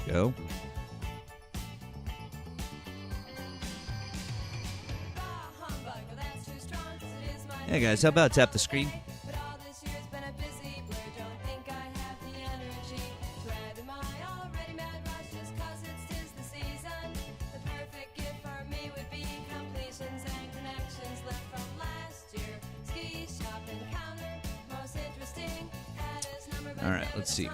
we go. Hey guys, how about tap the screen? All right, let's see.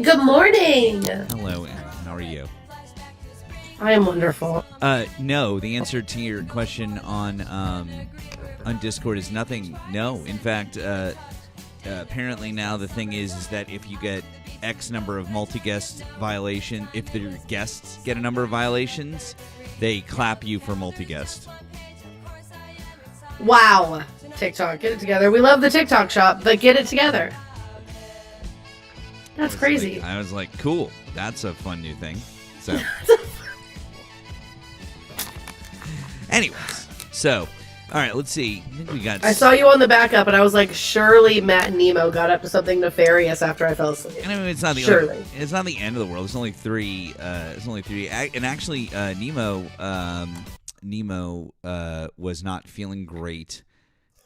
Good morning. Hello, Anna. How are you? I am wonderful. No, the answer to your question on Discord is nothing. No, in fact, apparently now the thing is that if you get X number of multi-guest violation, if the guests get a number of violations, they clap you for multi-guest. Wow. TikTok, get it together. We love the TikTok shop, but get it together. That's crazy. I was like, cool. That's a fun new thing. So, anyways, all right, let's see. I think we got. I saw you on the backup, and I was like, surely Matt and Nemo got up to something nefarious after I fell asleep. And I mean, it's not the it's not the end of the world. It's only three. And actually, Nemo was not feeling great.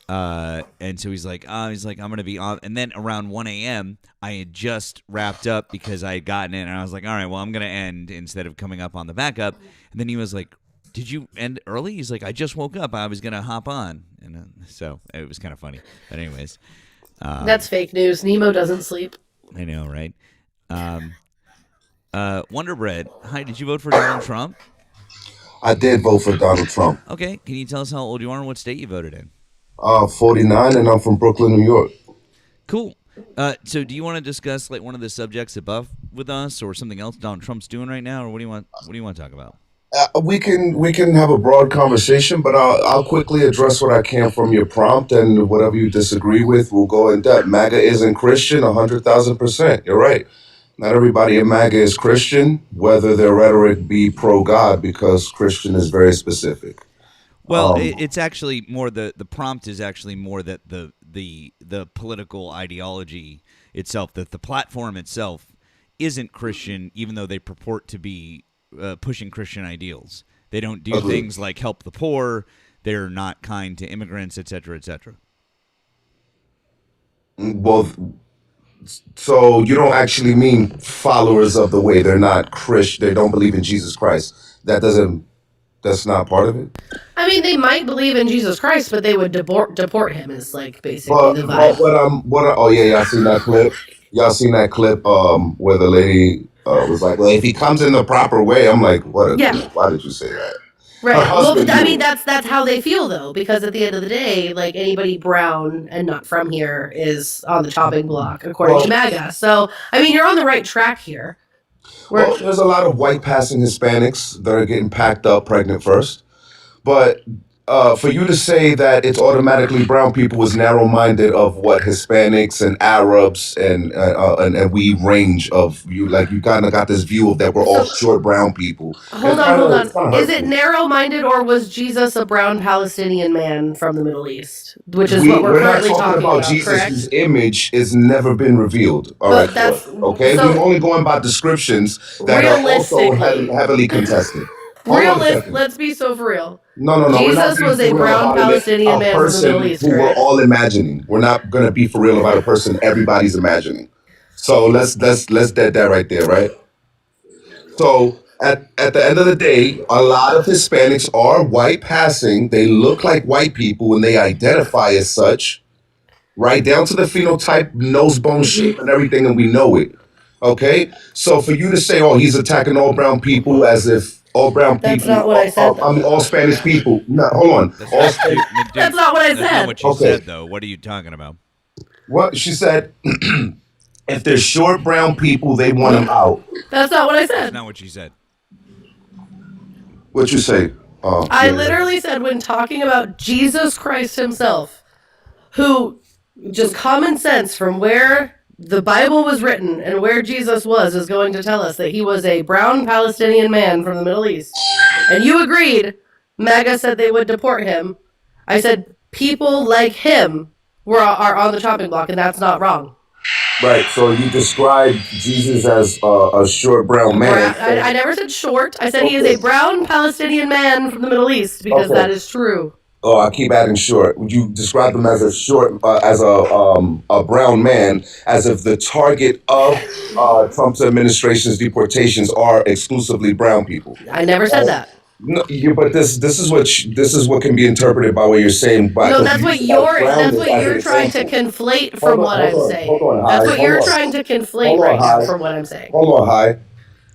And so he's like, I'm going to be on. And then around 1 a.m., I had just wrapped up because I had gotten in, and I was like, all right, well, I'm going to end instead of coming up on the backup. And then he was like, did you end early? He's like, I just woke up. I was going to hop on. And so it was kind of funny. But anyways. That's fake news. Nemo doesn't sleep. I know, right? Wonder Bread, hi, did you vote for Donald Trump? I did vote for Donald Trump. Okay, can you tell us how old you are and what state you voted in? 49, and I'm from Brooklyn, New York. Cool. So do you want to discuss like one of the subjects above with us, or something else Donald Trump's doing right now, or what do you want to talk about? We can have a broad conversation, but I'll quickly address what I can from your prompt, and whatever you disagree with, we'll go in depth. MAGA isn't Christian, 100,000%. You're right. Not everybody in MAGA is Christian, whether their rhetoric be pro-God, because Christian is very specific. Well, it's actually more the prompt is actually more that the political ideology itself, that the platform itself isn't Christian, even though they purport to be pushing Christian ideals. They don't do things like help the poor. They're not kind to immigrants, et cetera, et cetera. Well, so you don't actually mean followers of the way. They're not Christian. They don't believe in Jesus Christ. That's not part of it. I mean, they might believe in Jesus Christ, but they would deport him. Is like basically the vibe. Oh yeah, y'all seen that clip? Y'all seen that clip? Where the lady was like, "Well, if he comes in the proper way," I'm like, "What? Why did you say that?" Right. Well, I mean, that's how they feel though, because at the end of the day, like anybody brown and not from here is on the chopping block, according to MAGA. So, I mean, you're on the right track here. Well, there's a lot of white passing Hispanics that are getting packed up pregnant first. But for you to say that it's automatically brown people is narrow-minded of what Hispanics and Arabs and we range of you. Like you kind of got this view of that we're all short brown people. Hold on. Is it narrow-minded, or was Jesus a brown Palestinian man from the Middle East? Which is what we're currently talking about. Jesus' correct? image has never been revealed. All right, okay. We're only going by descriptions that are also heavily contested. Let's be so for real. No. Jesus was a brown Palestinian man from the Middle East. Who we're all imagining. We're not going to be for real about a person everybody's imagining. So let's dead that right there, right? So at the end of the day, a lot of Hispanics are white passing. They look like white people and they identify as such, right down to the phenotype, nose bone shape, and everything, and we know it. Okay, so for you to say, "Oh, he's attacking all brown people," as if all brown people. That's not what I said. I mean, all Spanish people. No, hold on. That's not what I said. That's not what you said, though. What are you talking about? What she said. If they're short brown people, they want them out. That's not what I said. That's not what she said. What you say? I Yeah. literally said when talking about Jesus Christ himself, who just common sense from where the Bible was written and where Jesus was is going to tell us that he was a brown Palestinian man from the Middle East. And you agreed. MAGA said they would deport him. I said people like him are on the chopping block, and that's not wrong. Right. So you described Jesus as a short brown man. I never said short. I said he is a brown Palestinian man from the Middle East because that is true. Oh, I keep adding short. Would you describe him as a short, as a brown man, as if the target of Trump's administration's deportations are exclusively brown people? I never said that. No, but this is what can be interpreted by what you're saying. No, that's what you're trying to conflate from what I'm saying. That's what you're trying to conflate right now from what I'm saying. Hold on, Hi.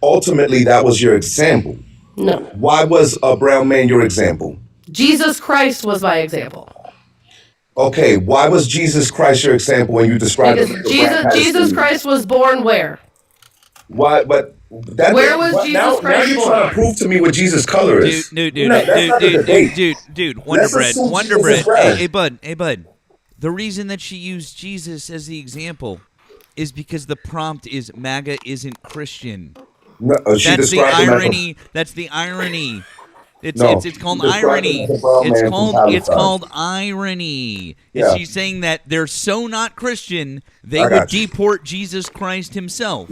Ultimately, that was your example. No. Why was a brown man your example? Jesus Christ was my example. Okay, why was Jesus Christ your example when you described him? Because Jesus Christ was born where? Why? But that where was Jesus Christ now you're born? trying to prove to me what Jesus' color is. Dude, Let's assume Wonder Jesus is Bread. red. Hey, bud. The reason that she used Jesus as the example is because the prompt is MAGA isn't Christian. No, That's the irony. That's the irony. It's called irony. It's called irony. Yeah. She's saying that they're so not Christian they would deport Jesus Christ himself.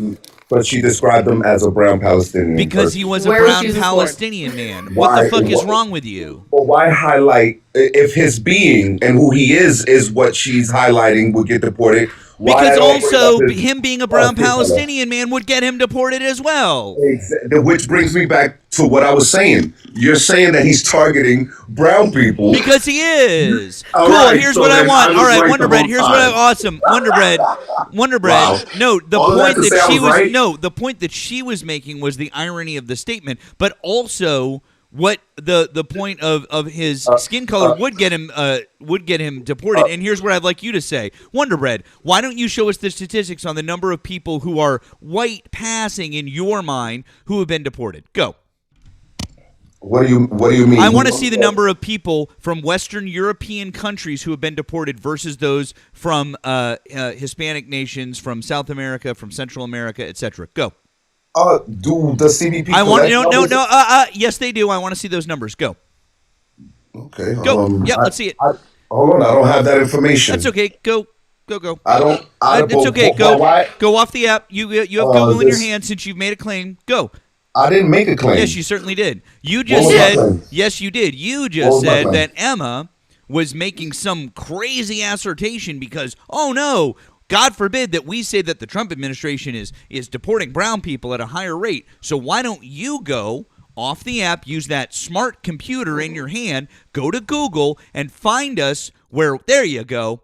But she described him as a brown Palestinian. Because he was a Where was brown Jesus Palestinian man. What the fuck is wrong with you? Well, why highlight if his being and who he is what she's highlighting would get deported? Because also him being a brown Palestinian man would get him deported as well. Which brings me back to what I was saying. You're saying that he's targeting brown people. Because he is. All cool, right, here's so what I then want. I was All right, right Wonder the Bread, whole here's what time. awesome. Wonder Bread. Wow. No, the All point that to that say she I was right? no, the point that she was making was the irony of the statement, but also what the point of his skin color would get him deported. And here's what I'd like you to say, Wonder Bread. Why don't you show us the statistics on the number of people who are white passing in your mind who have been deported? Go. What do you mean? I want to see the number of people from Western European countries who have been deported versus those from Hispanic nations, from South America, from Central America, etc. Go. Do the CBP? I want no. Yes, they do. I want to see those numbers. Go. Okay. Go. Let's see it. Hold on, I don't have that information. That's okay. Go. I don't. It's okay. Go off the app. You have Google in your hand since you've made a claim. Go. I didn't make a claim. Yes, you certainly did. You just said. Yes, you did. You just said that Emma was making some crazy assertion because, oh no, God forbid that we say that the Trump administration is deporting brown people at a higher rate. So why don't you go off the app, use that smart computer in your hand, go to Google and find us where, there you go,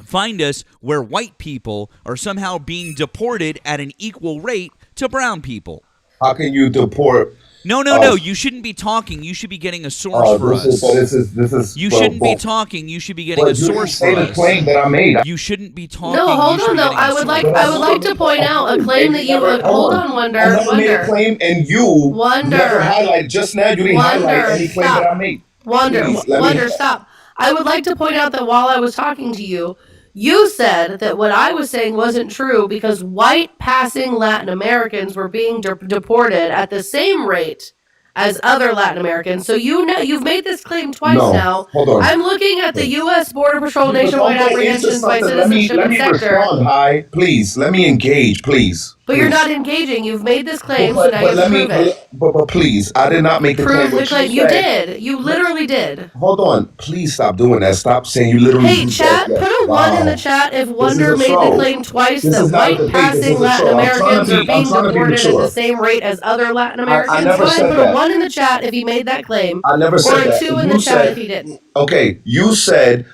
find us where white people are somehow being deported at an equal rate to brown people. How can you deport? No. You shouldn't be talking. You should be getting a source for us. This is. You shouldn't be talking. You should be getting a source for us. The claim that I made. You shouldn't be talking. No, hold on though. I would like to point out a claim that you hold on, Wonder. I made a claim, and you never highlight. Just now, you didn't highlight any claim that I made. Wonder, stop. I would like to point out that while I was talking to you, you said that what I was saying wasn't true because white passing Latin Americans were being deported at the same rate as other Latin Americans. So you've made this claim twice now. Hold on. I'm looking at the U.S. Border Patrol nationwide apprehensions by citizenship and sector. Respond, Hi, please. Let me engage, please. But you're not engaging. You've made this claim, so now you have to prove it. But please, I did not make the claim. Prove the claim. You did. You literally did. Hold on. Please stop doing that. Stop saying you literally Hey, chat, put a 1 in the chat if Wonder made the claim twice that white passing Latin Americans are being deported at the same rate as other Latin Americans. I never said put that. a 1 in the chat if he made that claim. I never said that. Or a 2 in the chat if he didn't. Okay, you said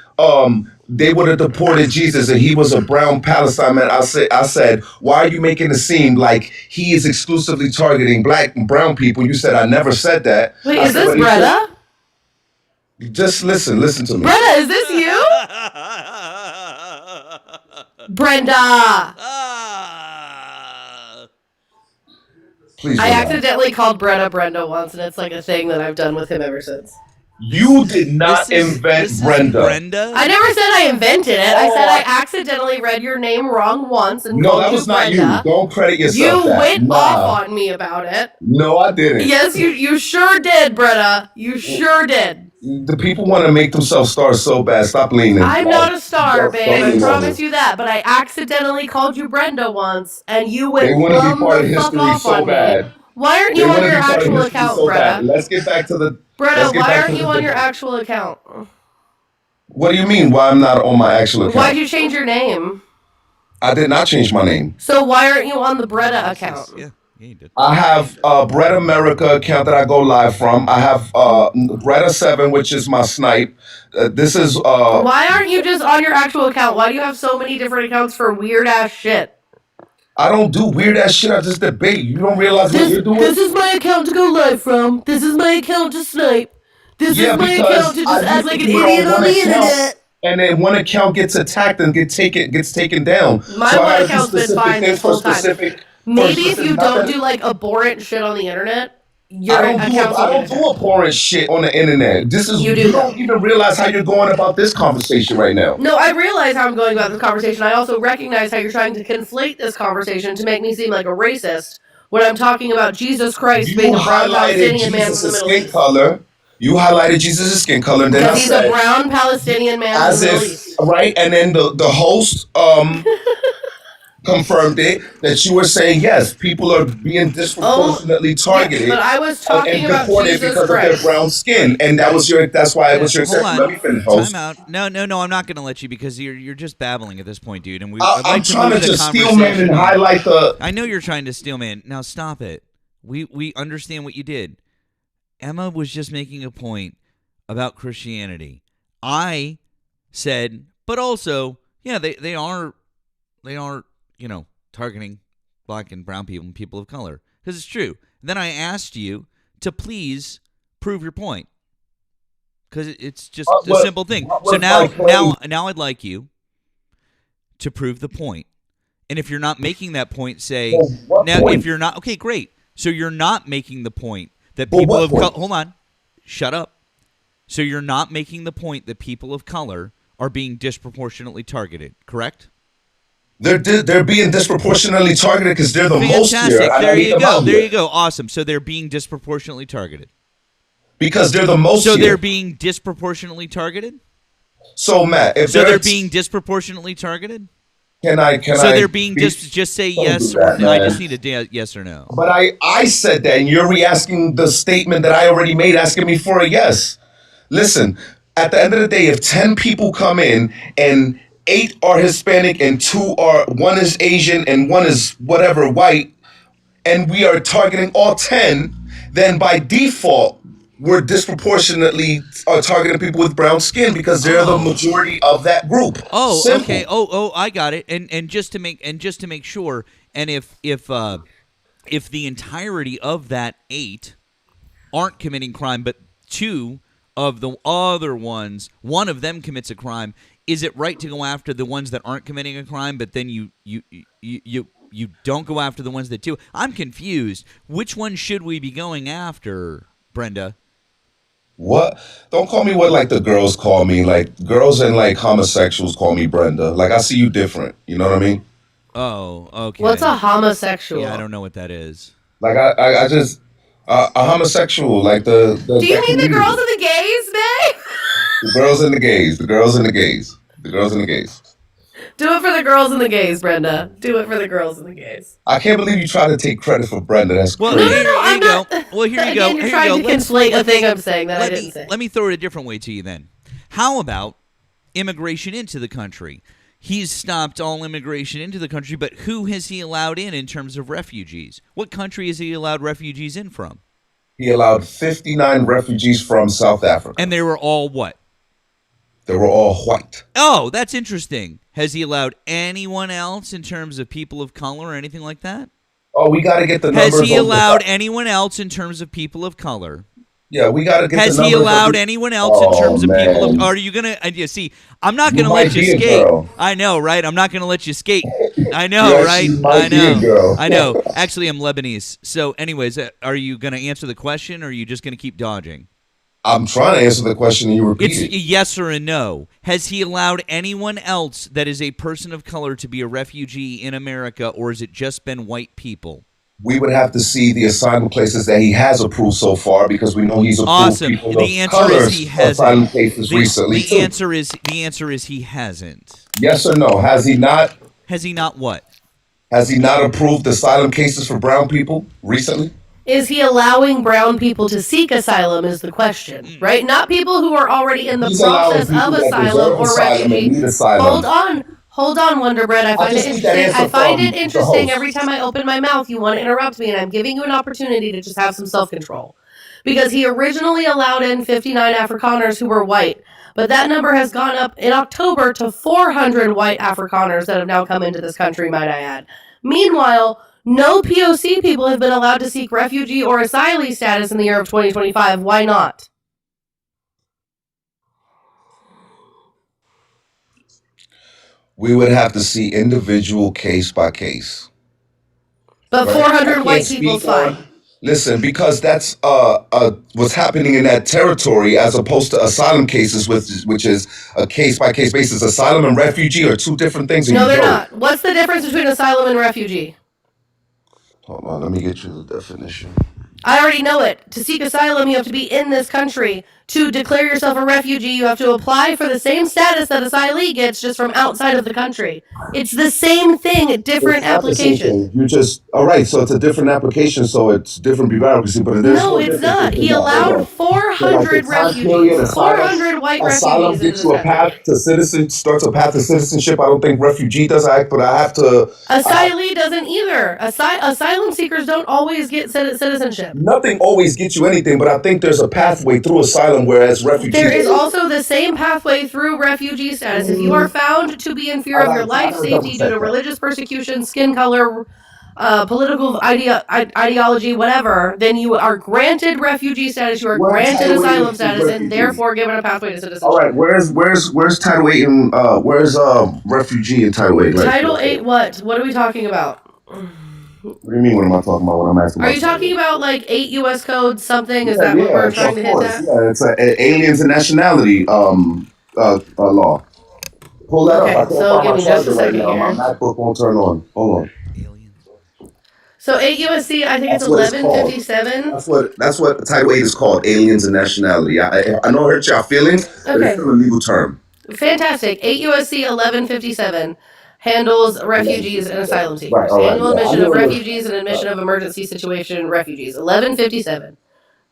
they would have deported Jesus and he was a brown Palestine man. I said, why are you making it seem like he is exclusively targeting black and brown people? You said I never said that. Wait, is this Bretta? Just listen to me. Bretta, is this you? Brenda. Please I relax. accidentally called Brenda once, and it's like a thing that I've done with him ever since. You did not invent this Brenda. Is Brenda? I never said I invented it. I said Oh. I accidentally read your name wrong once and No, called that you was not Brenda. you. Don't credit yourself. You that. went Nah. off on me about it. No, I didn't. Yes, you sure did, Brenda. You sure did. The people want to make themselves stars so bad. Stop leaning. I'm not a star, Don't babe. I lean on promise me. you that. But I accidentally called you Brenda once, and you They went want to be plumb part of the fuck history off so on me. bad. Why aren't They you want on to your be part of actual history account, so bad. Brenda? Let's get back to the. Brenda, let's get why back aren't to you the on your debate. actual account? What do you mean? Why I'm not on my actual account? Why'd you change your name? I did not change my name. So why aren't you on the Bretta account? Yeah, you did. I have Brett America account that I go live from. I have Bretta 7, which is my snipe. This is Why aren't you just on your actual account? Why do you have so many different accounts for weird ass shit? I don't do weird ass shit. I just debate. You don't realize what you're doing. This is my account to go live from. This is my account to snipe. This is my account to just act like an idiot on the internet. And then one account gets attacked and gets taken down. My So I one gotta do account's been specific fine things this for whole time. specific- Maybe for if you specific- don't do like abhorrent shit on the internet, your I account's don't do abhorrent shit on the internet. This is You do. you don't even realize how you're going about this conversation right now. No, I realize how I'm going about this conversation. I also recognize how you're trying to conflate this conversation to make me seem like a racist when I'm talking about Jesus Christ You being a brown highlighted Palestinian man from the Jesus' Middle skin East. color. You highlighted Jesus' skin color, and then I Because he's a said, brown Palestinian man as from the Middle if East. right, and then the host confirmed it that you were saying yes, people are being disproportionately targeted. Yes, but I was talking and about deported Jesus because of Christ. their brown skin, and that's why it was your Hold exception. on. Let me finish, host. Time out. No, I'm not going to let you because you're just babbling at this point, dude. And I'm trying to just steel man and highlight the. I know you're trying to steal man. Now stop it. We understand what you did. Emma was just making a point about Christianity. I said, but also, yeah, they are, targeting black and brown people and people of color because it's true. Then I asked you to please prove your point because it's just a simple thing. So now I'd like you to prove the point. And if you're not making that point, say point? If you're not okay, great. So you're not making the point that people of color. Hold on, shut up. So you're not making the point that people of color are being disproportionately targeted, correct? They're being disproportionately targeted because they're the most Fantastic. here. There you go. There you go. Awesome. So they're being disproportionately targeted. Because they're the most. So here. they're being disproportionately targeted. So Matt, if they're being disproportionately targeted. Can I? So they're being just say Don't yes do that, or no. I man. just need a yes or no. But I said that, and you're re-asking the statement that I already made, asking me for a yes. Listen, at the end of the day, if 10 people come in and 8 are Hispanic and 1 is Asian and 1 is whatever white, and we are targeting all 10, then by default, we're disproportionately targeting people with brown skin because they're the majority of that group. Oh, Simple. okay. Oh, I got it. And just to make sure, and if the entirety of that 8 aren't committing crime, but 2 of the other ones, one of them commits a crime, is it right to go after the ones that aren't committing a crime, but then you don't go after the ones that do? I'm confused. Which one should we be going after, Brenda? What? Don't call me what like the girls call me. Like girls and like homosexuals call me Brenda. Like I see you different. You know what I mean? Oh, okay. What's a homosexual? Yeah, I don't know what that is. Like I just a homosexual. Like the Do you mean the girls and the gays, babe? the girls and the gays. The girls and the gays. The girls and the gays. Do it for the girls and the gays, Brenda. Do it for the girls and the gays. I can't believe you try to take credit for Brenda. That's Well, crazy. here you I'm go. not- Well, here you go. Again, you're Here trying you to go. conflate a thing I'm saying that I didn't say. Let me throw it a different way to you then. How about immigration into the country? He's stopped all immigration into the country, but who has he allowed in terms of refugees? What country has he allowed refugees in from? He allowed 59 refugees from South Africa. And they were all what? They were all white. Oh, that's interesting. Has he allowed anyone else in terms of people of color or anything like that? Oh, we got to get the numbers. Has he on allowed the, anyone else in terms of people of color? Yeah, we got to get Has the he numbers. allowed anyone else in terms of people of? Are you gonna? You see, I'm not gonna let you skate. I know, right? I'm not gonna let you skate. I You know, right? actually I might be a know. girl. I know. Actually, I'm Lebanese. So, anyways, are you going to answer the question, or are you just going to keep dodging? I'm trying to answer the question and you repeat It's a it. yes or a no. Has he allowed anyone else that is a person of color to be a refugee in America, or has it just been white people? We would have to see the asylum places that he has approved so far because we know he's approved Awesome. people The of answer is he colors asylum hasn't. cases The recently the too. answer is he hasn't. Yes or no? Has he not? Has he not what? Has he not approved asylum cases for brown people recently? Is he allowing brown people to seek asylum is the question, right? Not people who are already in the He's allowing process of people that asylum deserve or asylum and refugee. need Hold asylum. on. Hold on, Wonder Bread. I I find it just need that interesting. answer I find it from the interesting every host. time I open my mouth, you want to interrupt me, and I'm giving you an opportunity to just have some self-control. Because he originally allowed in 59 Afrikaners who were white, but that number has gone up in October to 400 white Afrikaners that have now come into this country, might I add. Meanwhile, no POC people have been allowed to seek refugee or asylee status in the year of 2025. Why not? We would have to see individual case by case. But Right? I 400 can't white people's speak on. fine. Listen, because that's what's happening in that territory, as opposed to asylum cases, which is a case by case basis. Asylum and refugee are two different things, and No, you they're know it. not. What's the difference between asylum and refugee? Hold on, let me get you the definition. I already know it. To seek asylum, you have to be in this country. To declare yourself a refugee, you have to apply for the same status that asylee gets, just from outside of the country. It's the same thing, different It's not the same application. thing. You just all right. So it's a different application. So it's different bureaucracy, but there's No, no it's difference not. between He that. Hold allowed on. So like the 400 time period, refugees, 400 white asylum refugees into gets this you a path country. to citizen, starts a path to citizenship. I don't think refugee does act, but I have to. Asylee doesn't either. Asylum seekers don't always get citizenship. Nothing always gets you anything, but I think there's a pathway through asylum, whereas There refugees. is also the same pathway through refugee status. If you are found to be in fear of your life, I double safety due check to that. religious persecution, skin color, political ideology, whatever, then you are granted refugee status, you are We're granted entitled asylum to status, and refugee. therefore given a pathway to All citizenship. right, where's Title 8 and where's refugee in Title 8? Like, Title 8 what? What are we talking about? what do you mean? What am I talking about when I'm asking Are about you Title talking 8? about like 8 US code something? Is Yeah, that what yeah, we're trying of to hint course. at? Yeah, it's aliens and nationality law. Pull that up. I Okay, can't so find give my me just a charger right second now. My here. MacBook won't turn on. Hold on. Aliens. So 8 USC, I think it's That's what it's called. 1157. That's what Title 8 is called. Aliens and nationality. I know it hurts y'all feelings, but it's Okay, still a legal term. fantastic. 8 USC 1157 handles refugees and asylum Right. seekers. All right. Annual Yeah. I admission knew of it was. refugees and admission of emergency situation refugees. 1157.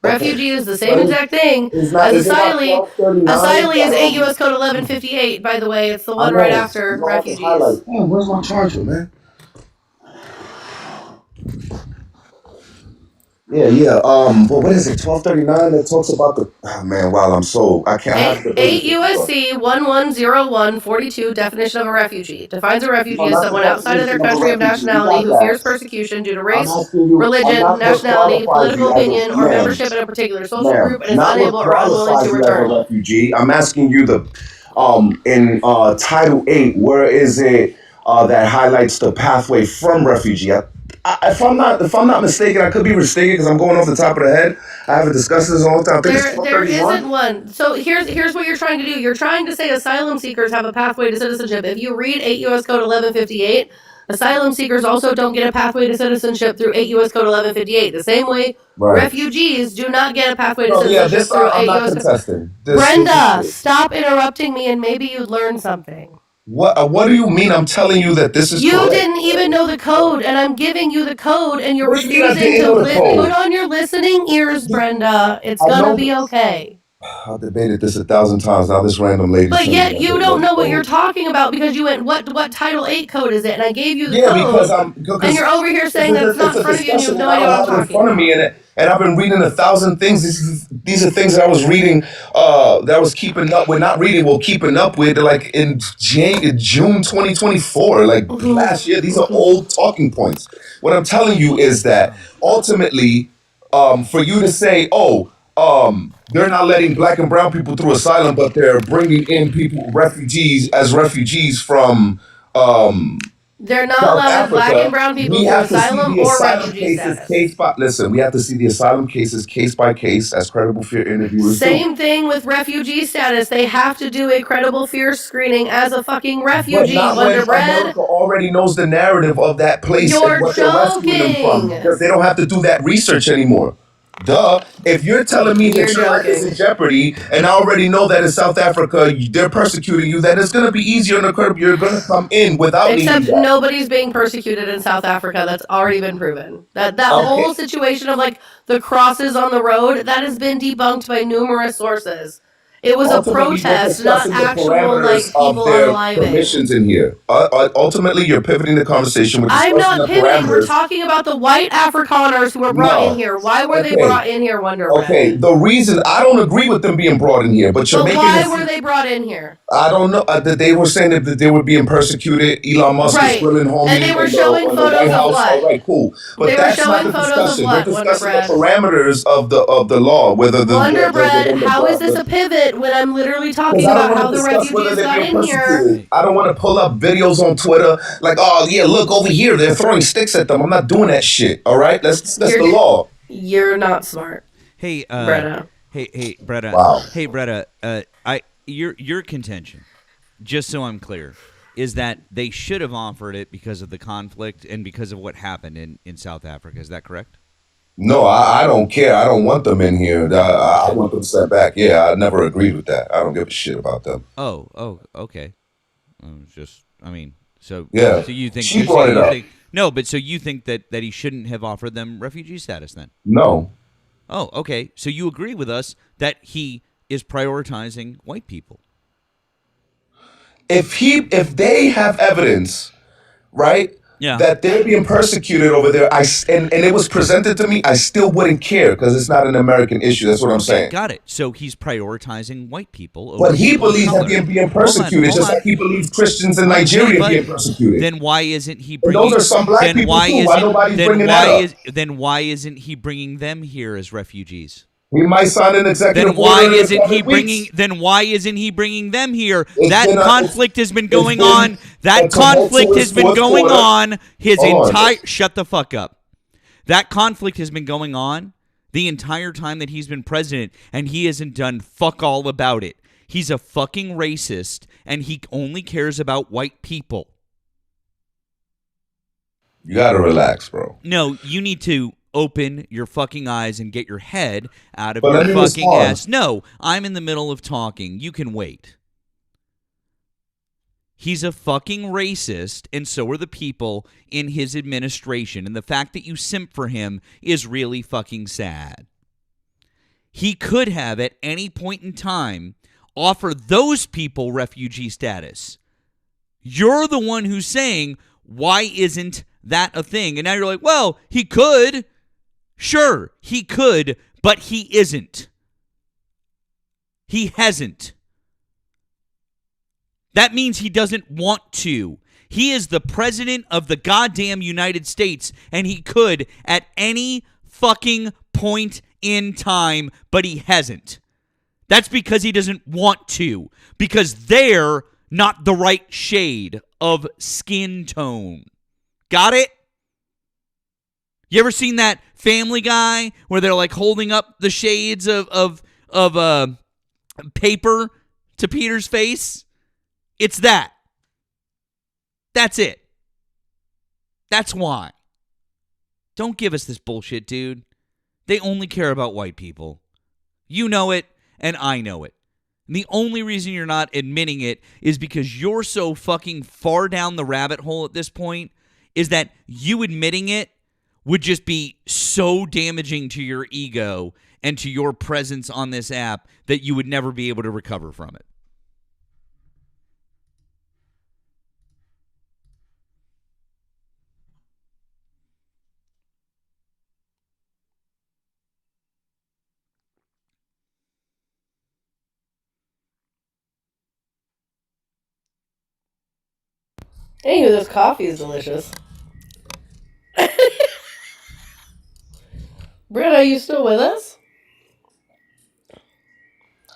Okay. Refugee is the But same exact thing it's not. as Is it not asylee. 1239? Asylee is 8 US code 1158, by the way. It's the I one right know. after You have to highlight. refugees. Damn, where's my charger, man? Yeah. But what is it? 1239 that talks about the. Oh, man, wow. I can't. I have 8, to bring 8 it to you. USC 110142 definition of a refugee defines a refugee No, as not the someone outside of their definition of a country of refugee. We nationality got who fears that. persecution due to I'm race, asking you. I'm religion, not what nationality, qualifies political you as opinion, a or man, membership in a particular social ma'am. group and is Not what unable or unwilling to qualifies you as a return. refugee. I'm asking you the in Title 8. Where is it that highlights the pathway from refugee? If I'm not mistaken, I could be mistaken because I'm going off the top of the head. I haven't discussed this in a long time. I think it's There isn't 1231. one. So here's what you're trying to do. You're trying to say asylum seekers have a pathway to citizenship. If you read 8 US Code 1158, asylum seekers also don't get a pathway to citizenship through 8 US Code 1158. The same way Right. refugees do not get a pathway to No, yeah, citizenship this through I'm 8 not US Code. contesting. This is Brenda, true. stop interrupting me and maybe you'd learn something. What do you mean? I'm telling you that this is You correct. didn't even know the code, and I'm giving you the code, and you're What do you mean I refusing didn't to know the code? put on your listening ears, Brenda. It's I gonna know. be okay. I've debated this 1,000 times. Now this random lady. But yet you don't know what you're talking about because you went, what Title 8 code is it? And I gave you the Yeah, because code, and you're over here saying that it's not in front of you and you have no idea what I'm talking front of me, about. and I've been reading 1,000 things. These are things that I was reading, that I was keeping up with, not reading, well, keeping up with, like in June 2024, like last year. These are old talking points. What I'm telling you is that ultimately, for you to say, oh, they're not letting black and brown people through asylum, but they're bringing in refugees from They're not South allowing black and Africa, brown people we to have to see asylum the or asylum refugee cases status. case by. Listen, we have to see the asylum cases case by case, as credible fear interviewers do. Same thing with refugee status. They have to do a credible fear screening as a fucking But refugee, not when Wonder Bread. America already knows the narrative of that place and You're what they're rescuing them from, joking. because they don't have to do that research anymore. Duh. If you're telling me You're that your life is in joking. jeopardy, and I already know that in South Africa they're persecuting you, then it's going to be easier on the curb. You're going to come in without needing Except that. nobody's being persecuted in South Africa. That's already been proven. That whole Okay. situation of like the crosses on the road, that has been debunked by numerous sources. It was a Ultimately, you're protest, not discussing the actual parameters like of people their unaliving. permissions in here. Ultimately, you're pivoting the conversation. We're I'm discussing not the pivoting. We're parameters. talking about the white Afrikaners who were brought in here. Why were they Okay. brought in here, Wonder Okay. Bread? The reason I don't agree with them being brought in here, but you're But making why it. were they brought in here? I don't know that they were saying that they were being persecuted. Elon Musk Right. was grilling homie And they were in showing on the photos White of House. what? All right, cool. But They were that's not showing the photos of discussion. what, We're Wonder discussing Bread? the parameters of the law, whether the Wonder the Bread, how is this a pivot when I'm literally talking Because I don't about how want to the discuss whether refugees they're got being in here? persecuted. I don't want to pull up videos on Twitter like, oh yeah, look over here, they're throwing sticks at them. I'm not doing that shit. All right, let's discuss the law. You're not smart, Hey, Bretta. Hey, Bretta. Wow. Hey, Bretta. Your contention, just so I'm clear, is that they should have offered it because of the conflict and because of what happened in South Africa. Is that correct? No, I don't care. I don't want them in here. I want them set back. Yeah, I never agreed with that. I don't give a shit about them. Oh, okay. So Yeah, so you think she brought it up. No, but so you think that he shouldn't have offered them refugee status then? No. Oh, okay. So you agree with us that he is prioritizing white people? If they have evidence, right? Yeah. That they're being persecuted over there, and it was presented to me, I still wouldn't care because it's not an American issue. That's what I'm saying. Got it. So he's prioritizing white people over But he people of believes that color. they're being persecuted, Hold just on. like he believes Christians in Nigeria But being persecuted. Then why isn't he And bringing? those are some black then people why too. isn't, Why nobody's then bringing why that up? then why isn't he bringing them here as refugees? We might sign an executive Then why order in isn't he 7 bringing? weeks. Then why isn't he bringing them here? It's That been conflict has been going been on. That a conflict has tumultuous been fourth going quarter. on his Hold on. entire. Shut the fuck up. That conflict has been going on the entire time that he's been president, and he hasn't done fuck all about it. He's a fucking racist, and he only cares about white people. You gotta relax, bro. No, you need to open your fucking eyes and get your head out of But let your me fucking respond. ass. No, I'm in the middle of talking. You can wait. He's a fucking racist, and so are the people in his administration. And the fact that you simp for him is really fucking sad. He could have, at any point in time, offered those people refugee status. You're the one who's saying, why isn't that a thing? And now you're like, well, he could. Sure, he could, but he isn't. He hasn't. That means he doesn't want to. He is the president of the goddamn United States, and he could at any fucking point in time, but he hasn't. That's because he doesn't want to, because they're not the right shade of skin tone. Got it? You ever seen that Family Guy where they're like holding up the shades of paper to Peter's face? It's that. That's it. That's why. Don't give us this bullshit, dude. They only care about white people. You know it, and I know it. And the only reason you're not admitting it is because you're so fucking far down the rabbit hole at this point, is that you admitting it would just be so damaging to your ego and to your presence on this app that you would never be able to recover from it. Anywho, this coffee is delicious. Britt, are you still with us?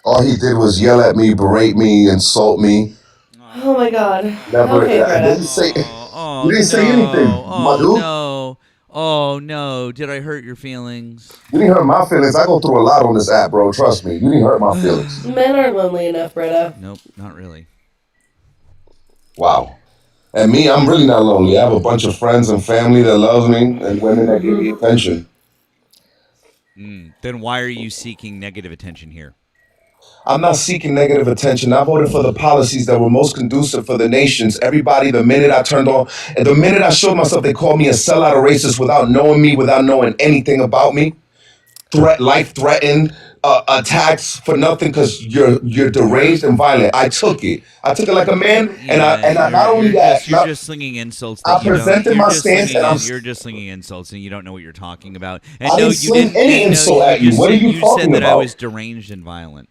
All he did was yell at me, berate me, insult me. Oh my god. Never. Okay, I didn't Britta. say. Oh You didn't say anything, my oh dude. no, oh no! Did I hurt your feelings? You didn't hurt my feelings. I go through a lot on this app, bro. Trust me. You didn't hurt my feelings. Men aren't lonely enough, Britta. Nope, not really. Wow. And me, I'm really not lonely. I have a bunch of friends and family that loves me and women that give me attention. Then why are you seeking negative attention here? I'm not seeking negative attention. I voted for the policies that were most conducive for the nations. Everybody, the minute I turned on, and the minute I showed myself, they called me a sellout, a racist, without knowing me, without knowing anything about me. Life threatened, attacks for nothing because you're deranged and violent. I took it. I took it like a man, and I not only that, you're just slinging insults. I presented my stance, and you're just slinging insults, and you don't know what you're talking about. And I no, didn't sling any insult at you. What are you You talking said that I about? was deranged and violent.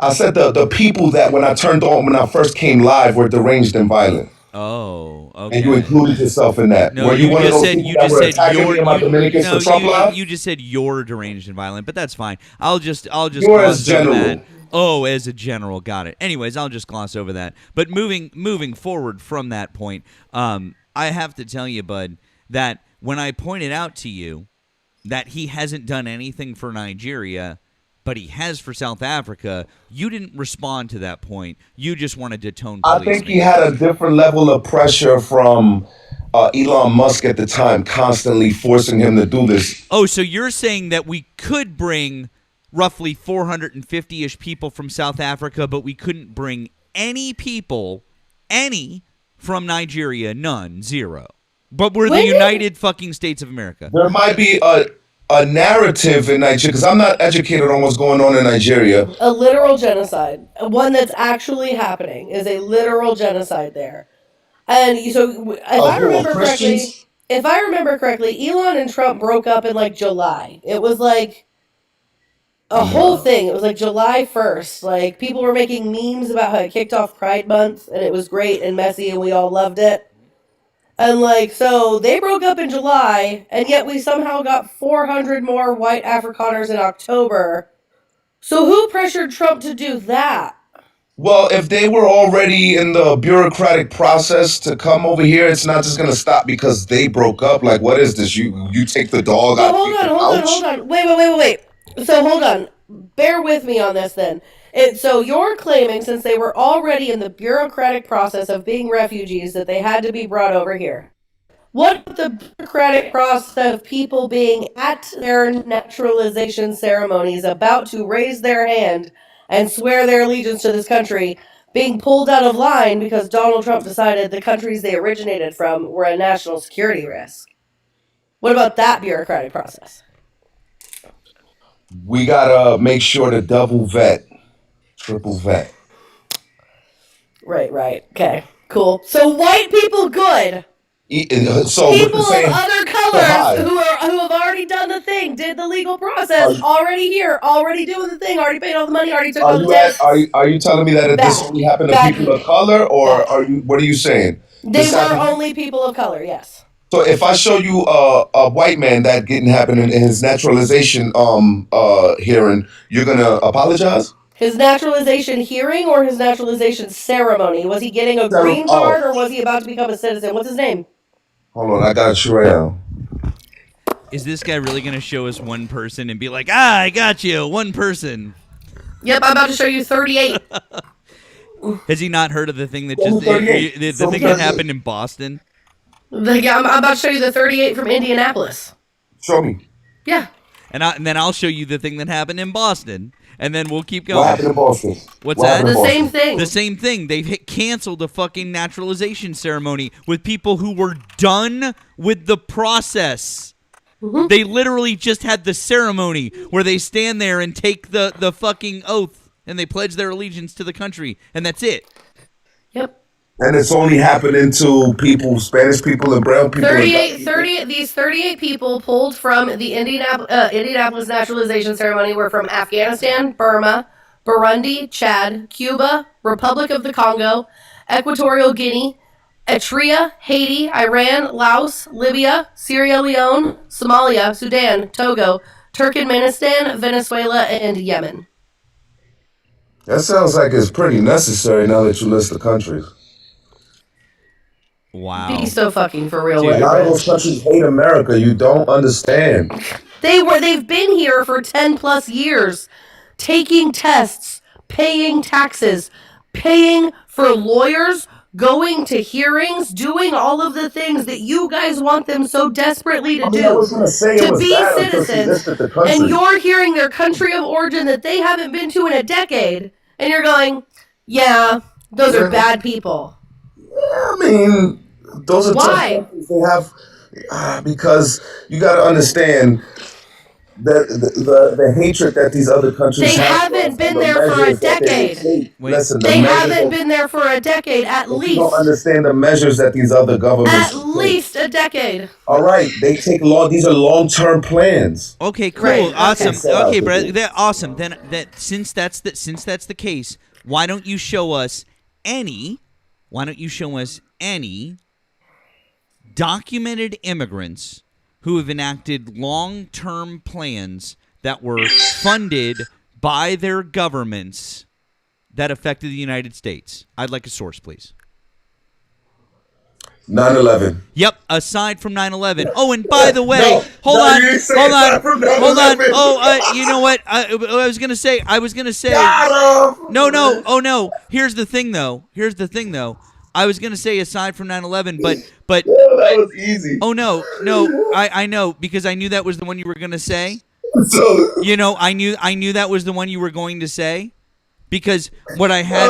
I said the people that when I first came live were deranged and violent. Oh, okay. And you included yourself in that. No, were you one of those said, people that were attacking me in my Dominicans for Trump live? You just said you're deranged and violent, but that's fine. I'll just You're gloss as over general. that. Oh, as a general, got it. Anyways, I'll just gloss over that. But moving forward from that point, I have to tell you, bud, that when I pointed out to you that he hasn't done anything for Nigeria, but he has for South Africa, you didn't respond to that point. You just wanted to tone police. I think he had a different level of pressure from Elon Musk at the time, constantly forcing him to do this. Oh, so you're saying that we could bring roughly 450-ish people from South Africa, but we couldn't bring any from Nigeria, none, zero. But we're the United fucking States of America. There might be a narrative in Nigeria, because I'm not educated on what's going on in Nigeria. A literal genocide. One that's actually happening is a literal genocide there. And so if I remember correctly, Elon and Trump broke up in like July. It was like a whole thing. It was like July 1st. Like people were making memes about how it kicked off Pride Month and it was great and messy and we all loved it. And like, so they broke up in July, and yet we somehow got 400 more white Afrikaners in October. So who pressured Trump to do that? Well, if they were already in the bureaucratic process to come over here, it's not just going to stop because they broke up. Like, what is this? You take the dog out Hold on. Wait. So hold on. Bear with me on this then. So you're claiming since they were already in the bureaucratic process of being refugees that they had to be brought over here. What about the bureaucratic process of people being at their naturalization ceremonies about to raise their hand and swear their allegiance to this country being pulled out of line because Donald Trump decided the countries they originated from were a national security risk? What about that bureaucratic process? We got to make sure to double vet. Triple vet. Right. Okay, cool. So white people good. So people of other colors who have already done the thing, did the legal process, already here, already doing the thing, already paid all the money, already took all the tests. Are you telling me that this only happened to people of color, or what are you saying? They were only people of color, yes. So if I show you a white man that didn't happen in his naturalization hearing, you're gonna apologize? His naturalization hearing or his naturalization ceremony? Was he getting a green card or was he about to become a citizen? What's his name? Hold on, I got you right now. Is this guy really going to show us one person and be like, I got you, one person? Yep, I'm about to show you 38. Has he not heard of the thing that the thing that happened in Boston? Yeah, I'm about to show you the 38 from Indianapolis. Show me. Yeah. And then I'll show you the thing that happened in Boston, and then we'll keep going. What happened in Boston? What's that? The same thing. The same thing. They canceled a fucking naturalization ceremony with people who were done with the process. Mm-hmm. They literally just had the ceremony where they stand there and take the fucking oath, and they pledge their allegiance to the country, and that's it. Yep. And it's only happening to people, Spanish people and brown people. 38, these 38 people pulled from the Indianapolis naturalization ceremony were from Afghanistan, Burma, Burundi, Chad, Cuba, Republic of the Congo, Equatorial Guinea, Eritrea, Haiti, Iran, Laos, Libya, Sierra Leone, Somalia, Sudan, Togo, Turkmenistan, Venezuela, and Yemen. That sounds like it's pretty necessary now that you list the countries. Wow. Be so fucking for real. Dude. A lot of those countries hate America. You don't understand. They've been here for 10 plus years, taking tests, paying taxes, paying for lawyers, going to hearings, doing all of the things that you guys want them so desperately to I do was gonna say it to was be bad until she citizens. listed the country. And you're hearing their country of origin that they haven't been to in a decade, and you're going, yeah, those are bad people. I mean, those are Why? tough countries. They have because you got to understand that the hatred that these other countries They have haven't been the there for a measures that they decade. take. Wait. Listen, the They measures haven't that- been there for a decade, at You don't least. understand the measures that these other governments At least a decade. All right, they take these are long-term plans. Okay, cool, Right, awesome. okay. Okay, Brett, that awesome. Then since that's the case, why don't you show us any documented immigrants who have enacted long-term plans that were funded by their governments that affected the United States? I'd like a source, please. 9/11. Yep, aside from 9/11. Oh, and by the way, No, hold no, on. you didn't say aside from 9/11. Oh, you know what? I was gonna say. Got 'em! No. Oh no. Here's the thing, though. I was gonna say aside from 9/11, but That was easy. oh no. I know because I knew that was the one you were gonna say. So, You know, I knew that was the one you were going to say because what I had.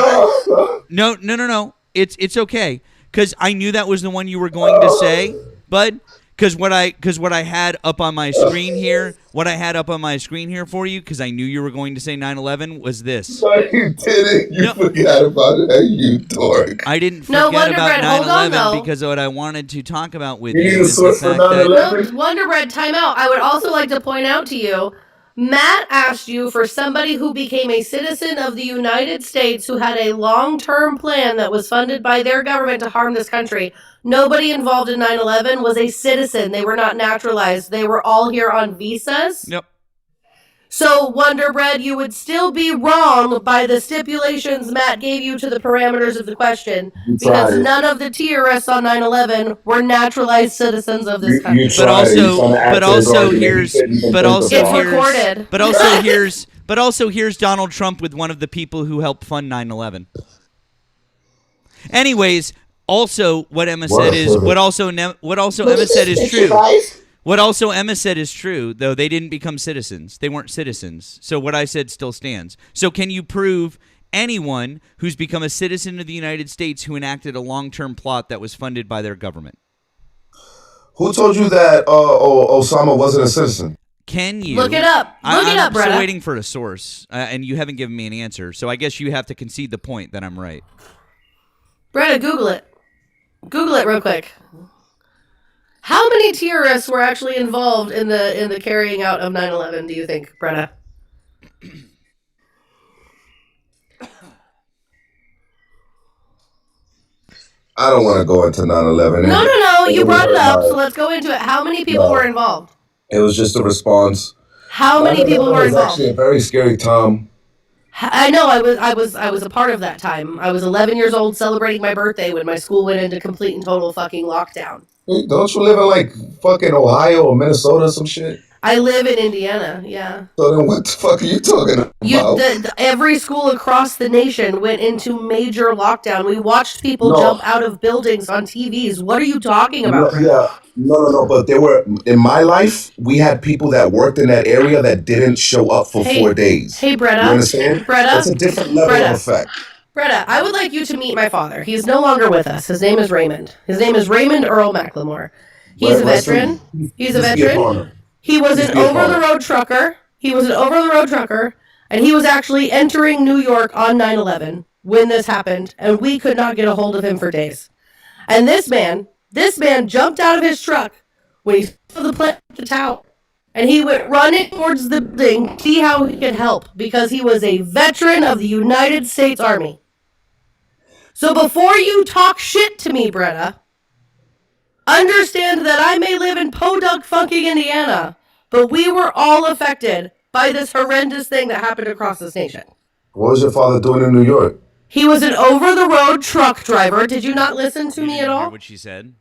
No. It's okay. Because I knew that was the one you were going to say, bud. Because what I had up on my screen here, for you, because I knew you were going to say 9/11, was this. no, you didn't. You No. forgot about it, you dork. I didn't No, forget Wonder about Bread, hold on, 9/11 though. because what I wanted to talk about with You need you a is the source for fact that 9/11? No, Wonder Bread, time out. I would also like to point out to you, Matt asked you for somebody who became a citizen of the United States who had a long-term plan that was funded by their government to harm this country. Nobody involved in 9/11 was a citizen. They were not naturalized. They were all here on visas. Yep. So, Wonder Bread, you would still be wrong by the stipulations Matt gave you to the parameters of the question, because tried. none of the terrorists on 9/11 were naturalized citizens of this You country. But also here's It's recorded. But also here's Donald Trump with one of the people who helped fund 9/11. Anyways, also what Emma said is Emma said is true. What also Emma said is true, though they didn't become citizens. They weren't citizens. So what I said still stands. So can you prove anyone who's become a citizen of the United States who enacted a long-term plot that was funded by their government? Who told you that Osama wasn't a citizen? Can you Look it up. Look it up, I'm still Bretta. waiting for a source, and you haven't given me an answer. So I guess you have to concede the point that I'm right. Bretta, Google it. Google it real quick. How many terrorists were actually involved in the carrying out of 9/11, do you think, Bretta? I don't want to go into 9/11. No. You brought it up, so let's go into it. How many people were involved? It was just a response. How many people were It was involved? actually a very scary time. I know. I was a part of that time. I was 11 years old, celebrating my birthday when my school went into complete and total fucking lockdown. Hey, don't you live in like fucking Ohio or Minnesota or some shit? I live in Indiana. Yeah. So then what the fuck are you talking about? Every school across the nation went into major lockdown. We watched people No. jump out of buildings on TVs. What are you talking about? No. But there were, in my life, we had people that worked in that area that didn't show up for 4 days. Hey, Bretta. You understand? Bretta. It's a different level Bretta. of effect. Bretta, I would like you to meet my father. He is no longer with us. His name is Raymond. His name is Raymond Earl McLemore. He's a veteran. He's a veteran. He was an over-the-road trucker. And he was actually entering New York on 9/11 when this happened, and we could not get a hold of him for days. And this man jumped out of his truck when he saw the plane at the tower, and he went running towards the building to see how he could help, because he was a veteran of the United States Army. So before you talk shit to me, Bretta, understand that I may live in Podunk fucking Indiana, but we were all affected by this horrendous thing that happened across this nation. What was your father doing in New York? He was an over-the-road truck driver. Did you not listen to You me didn't at hear all? what she said?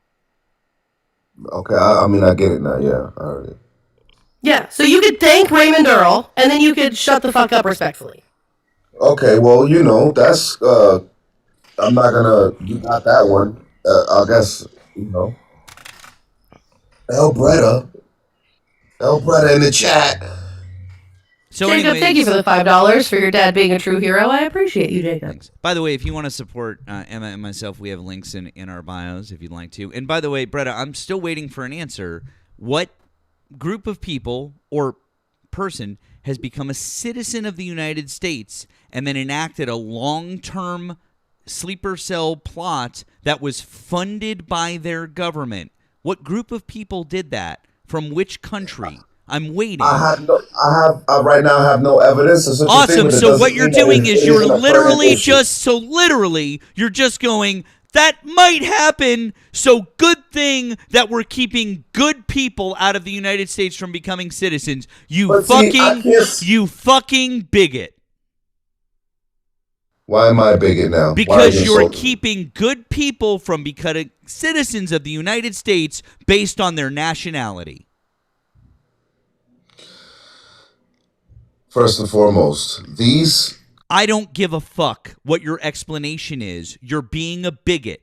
Okay, I mean, I get it now. Yeah, I heard it. Yeah, so you could thank Raymond Earl, and then you could shut the fuck up respectfully. Okay, well, that's I'm not gonna. You got that one. I guess El Bretta, El Bretta in the chat. So Jacob, anyways, thank you for the $5 for your dad being a true hero. I appreciate you, Jacob. Thanks. By the way, if you want to support Emma and myself, we have links in our bios if you'd like to. And by the way, Bretta, I'm still waiting for an answer. What group of people or person has become a citizen of the United States and then enacted a long-term sleeper cell plot that was funded by their government? What group of people did that? From which country? I'm waiting. I right now have no evidence. Of such a thing, Awesome. but it So doesn't what you're mean that doing it is you're isn't a literally pertinent issue. you're just going, that might happen. So good thing that we're keeping good people out of the United States from becoming citizens. You fucking bigot. Why am I a bigot now? Why are Because you you're insulting me? keeping good people from becoming citizens of the United States based on their nationality. First and foremost, I don't give a fuck what your explanation is. You're being a bigot.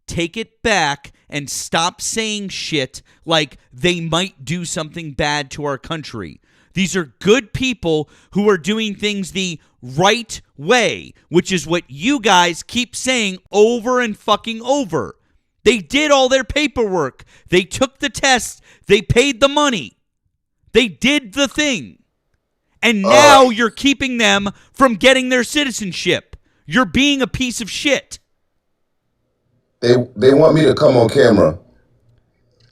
Take it back and stop saying shit like they might do something bad to our country. These are good people who are doing things the right way, which is what you guys keep saying over and fucking over. They did all their paperwork. They took the tests. They paid the money. They did the thing. And now you're keeping them from getting their citizenship. You're being a piece of shit. they want me to come on camera.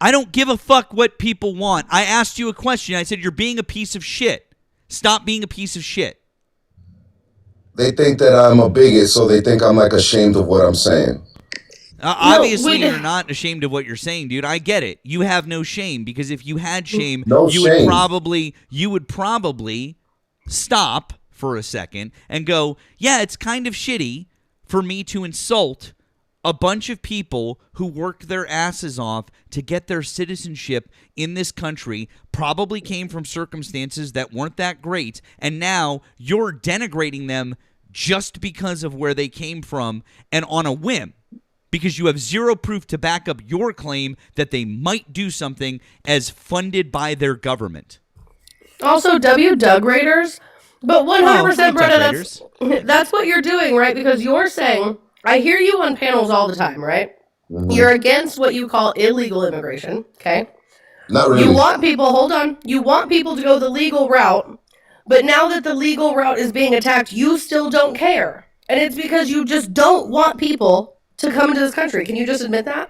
I don't give a fuck what people want. I asked you a question. I said, you're being a piece of shit. Stop being a piece of shit. They think that I'm a bigot, so they think I'm like ashamed of what I'm saying. Obviously, you're not ashamed of what you're saying, dude. I get it. You have no shame, because if you had shame, you would probably stop for a second and go, yeah, it's kind of shitty for me to insult a bunch of people who worked their asses off to get their citizenship in this country, probably came from circumstances that weren't that great, and now you're denigrating them just because of where they came from and on a whim, because you have zero proof to back up your claim that they might do something as funded by their government. Also, Doug Raiders. But 100%, Bretta, that's what you're doing, right? Because you're saying, I hear you on panels all the time, right? Mm-hmm. You're against what you call illegal immigration, okay? Not really. You want people to go the legal route, but now that the legal route is being attacked, you still don't care. And it's because you just don't want people to come into this country. Can you just admit that?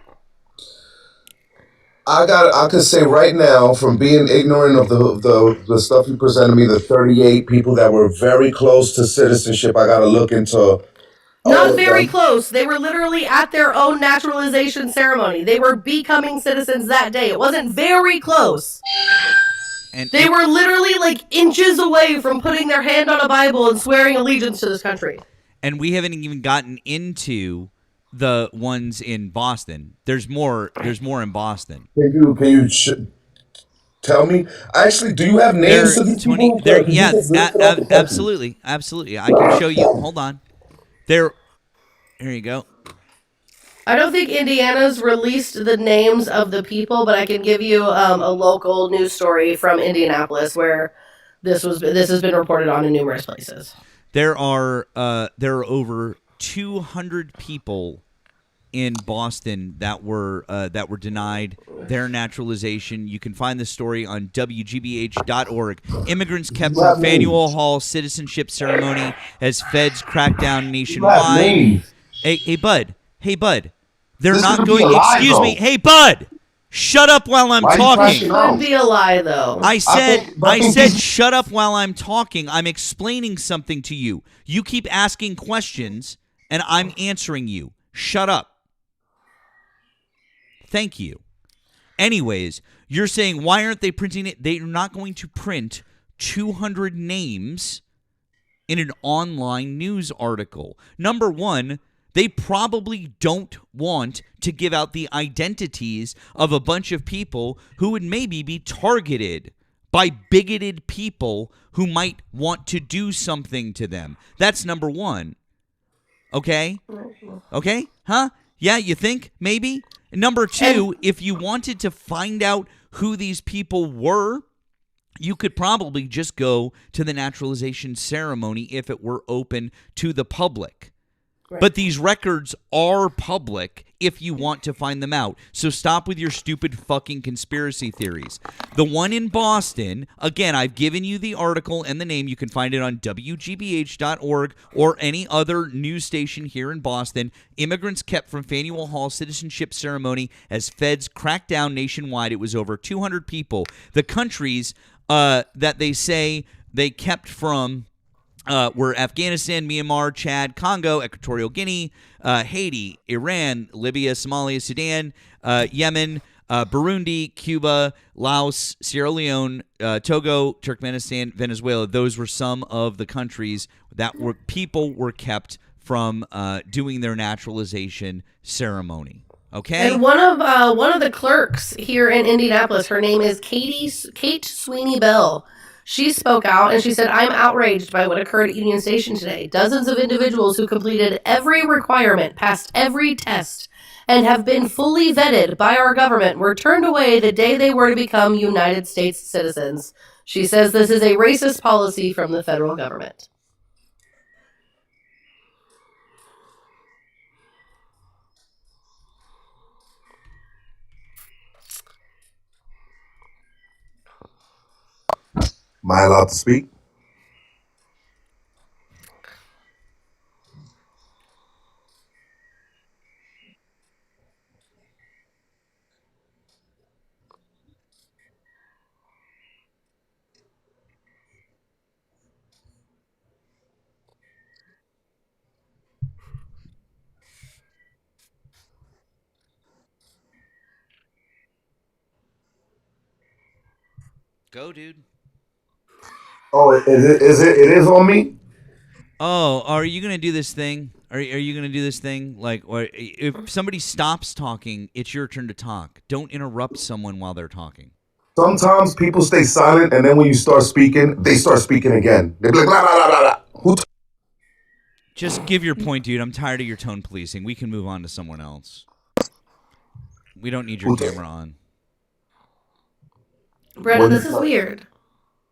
I could say right now, from being ignorant of the stuff you presented me, the 38 people that were very close to citizenship, I got to look into. Not very close. They were literally at their own naturalization ceremony. They were becoming citizens that day. It wasn't very close. And they were literally like inches away from putting their hand on a Bible and swearing allegiance to this country. And we haven't even gotten into the ones in Boston. There's more in Boston. Can you tell me? Actually, do you have names of these people? Yeah, absolutely. I can show you. Hold on. Here you go. I don't think Indiana's released the names of the people, but I can give you a local news story from Indianapolis where this has been reported on in numerous places. There are over 200 people in Boston that were denied their naturalization. You can find the story on WGBH.org. Immigrants kept from Faneuil Hall citizenship ceremony as feds crack down nationwide. Hey, bud. They're this not going. Excuse me. Hey, bud. Shut up while I'm talking. It could be a lie, though. I said, shut up while I'm talking. I'm explaining something to you. You keep asking questions, and I'm answering you. Shut up. Thank you. Anyways, you're saying, why aren't they printing it? They're not going to print 200 names in an online news article. Number one, they probably don't want to give out the identities of a bunch of people who would maybe be targeted by bigoted people who might want to do something to them. That's number one. Okay? Okay? Huh? Yeah, you think? Maybe? Number two, if you wanted to find out who these people were, you could probably just go to the naturalization ceremony if it were open to the public. Right. But these records are public if you want to find them out. So stop with your stupid fucking conspiracy theories. The one in Boston, again, I've given you the article and the name. You can find it on WGBH.org or any other news station here in Boston. Immigrants kept from Faneuil Hall citizenship ceremony as feds cracked down nationwide. It was over 200 people. The countries that they say they kept from were Afghanistan, Myanmar, Chad, Congo, Equatorial Guinea, Haiti, Iran, Libya, Somalia, Sudan, Yemen, Burundi, Cuba, Laos, Sierra Leone, Togo, Turkmenistan, Venezuela. Those were some of the countries that people were kept from doing their naturalization ceremony. Okay. And one of the clerks here in Indianapolis, her name is Kate Sweeney Bell. She spoke out and she said, "I'm outraged by what occurred at Union Station today. Dozens of individuals who completed every requirement, passed every test, and have been fully vetted by our government were turned away the day they were to become United States citizens." She says this is a racist policy from the federal government. Am I allowed to speak? Go, dude. Oh, it is on me? Oh, are you going to do this thing? Are you going to do this thing? Like, or if somebody stops talking, it's your turn to talk. Don't interrupt someone while they're talking. Sometimes people stay silent, and then when you start speaking, they start speaking again. They be like, blah, blah, blah, blah, blah. Just give your point, dude. I'm tired of your tone policing. We can move on to someone else. We don't need your camera on. Brennan, this is weird.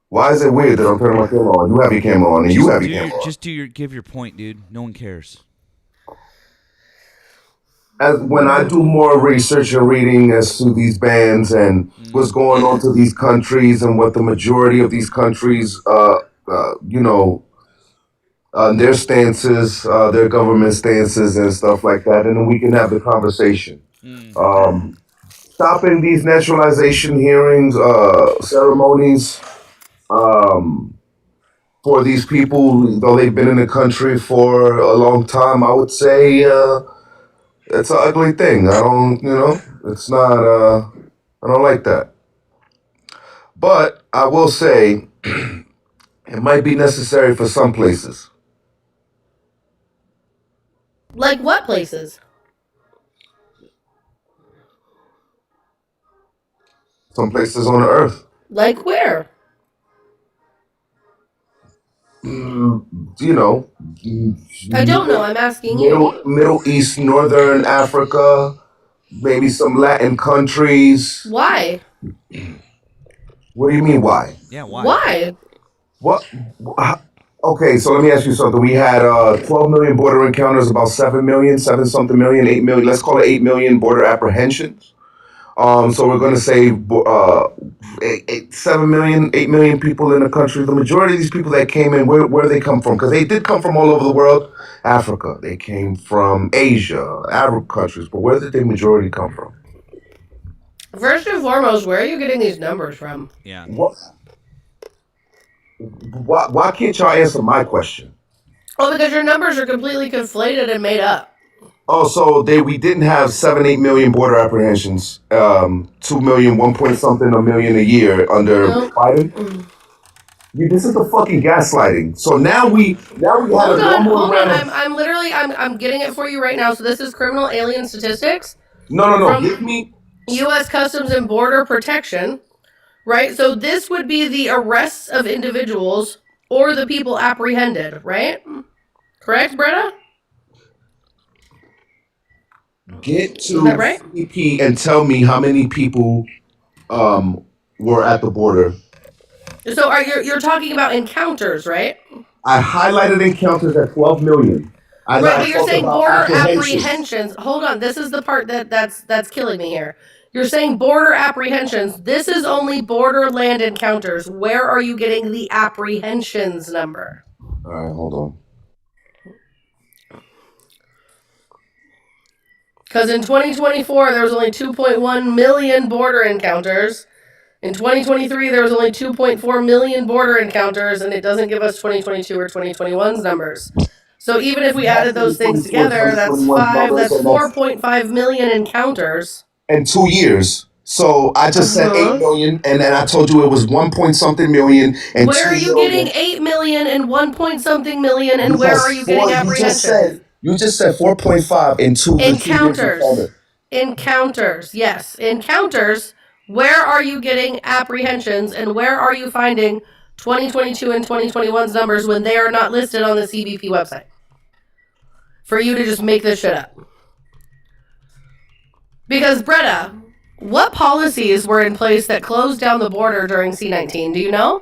Why is it weird that I'm turning my camera on? You have your camera on, and you have your camera on. Just give your point, dude. No one cares. As when I do more research and reading as to these bands and what's going on to these countries and what the majority of these countries, their stances, their government stances and stuff like that, and then we can have the conversation. Stopping these naturalization hearings, ceremonies, for these people, though they've been in the country for a long time, I would say it's an ugly thing. It's not, I don't like that. But I will say it might be necessary for some places. Like what places? Some places on the earth. Like where? I don't know. I'm asking you. Middle East, Northern Africa, maybe some Latin countries. Why? What do you mean, why? Yeah, why? Why? What? Okay, so let me ask you something. We had 12 million border encounters, about 7 million, 7-something million, 8 million. Let's call it 8 million border apprehensions. So we're going to say 7 million, 8 million people in the country. The majority of these people that came in, where they come from? Because they did come from all over the world. Africa. They came from Asia, Arab countries. But where did the majority come from? First and foremost, where are you getting these numbers from? Yeah. Why can't y'all answer my question? Oh, because your numbers are completely conflated and made up. Oh, so we didn't have 7-8 million border apprehensions, 2 million, 1 point something a million a year under Biden. This is the fucking gaslighting. So now we had Hold a on, normal hold on. round. I'm literally I'm getting it for you right now. So this is criminal alien statistics No. from Give me. U.S. Customs and Border Protection, right? So this would be the arrests of individuals or the people apprehended, right? Correct, Bretta? Get Is that to right? CBP and tell me how many people were at the border. So you're talking about encounters, right? I highlighted encounters at 12 million. Right, but you're talked saying about border apprehensions. Hold on, this is the part that's killing me here. You're saying border apprehensions. This is only borderland encounters. Where are you getting the apprehensions number? All right, hold on. Because in 2024 there was only 2.1 million border encounters. In 2023 there was only 2.4 million border encounters, and it doesn't give us 2022 or 2021's numbers. So even if we added those things together, that's 4.5 million encounters. In 2 years. So I just said 8 million, and then I told you it was 1 point something million. And where are you getting 8 million and 1 point something million, and where are you getting apprehensions? You just said 4.5 in two encounters. Encounters, yes, encounters. Where are you getting apprehensions, and where are you finding 2022 and 2021's numbers when they are not listed on the CBP website? For you to just make this shit up. Because, Bretta, what policies were in place that closed down the border during C-19? Do you know?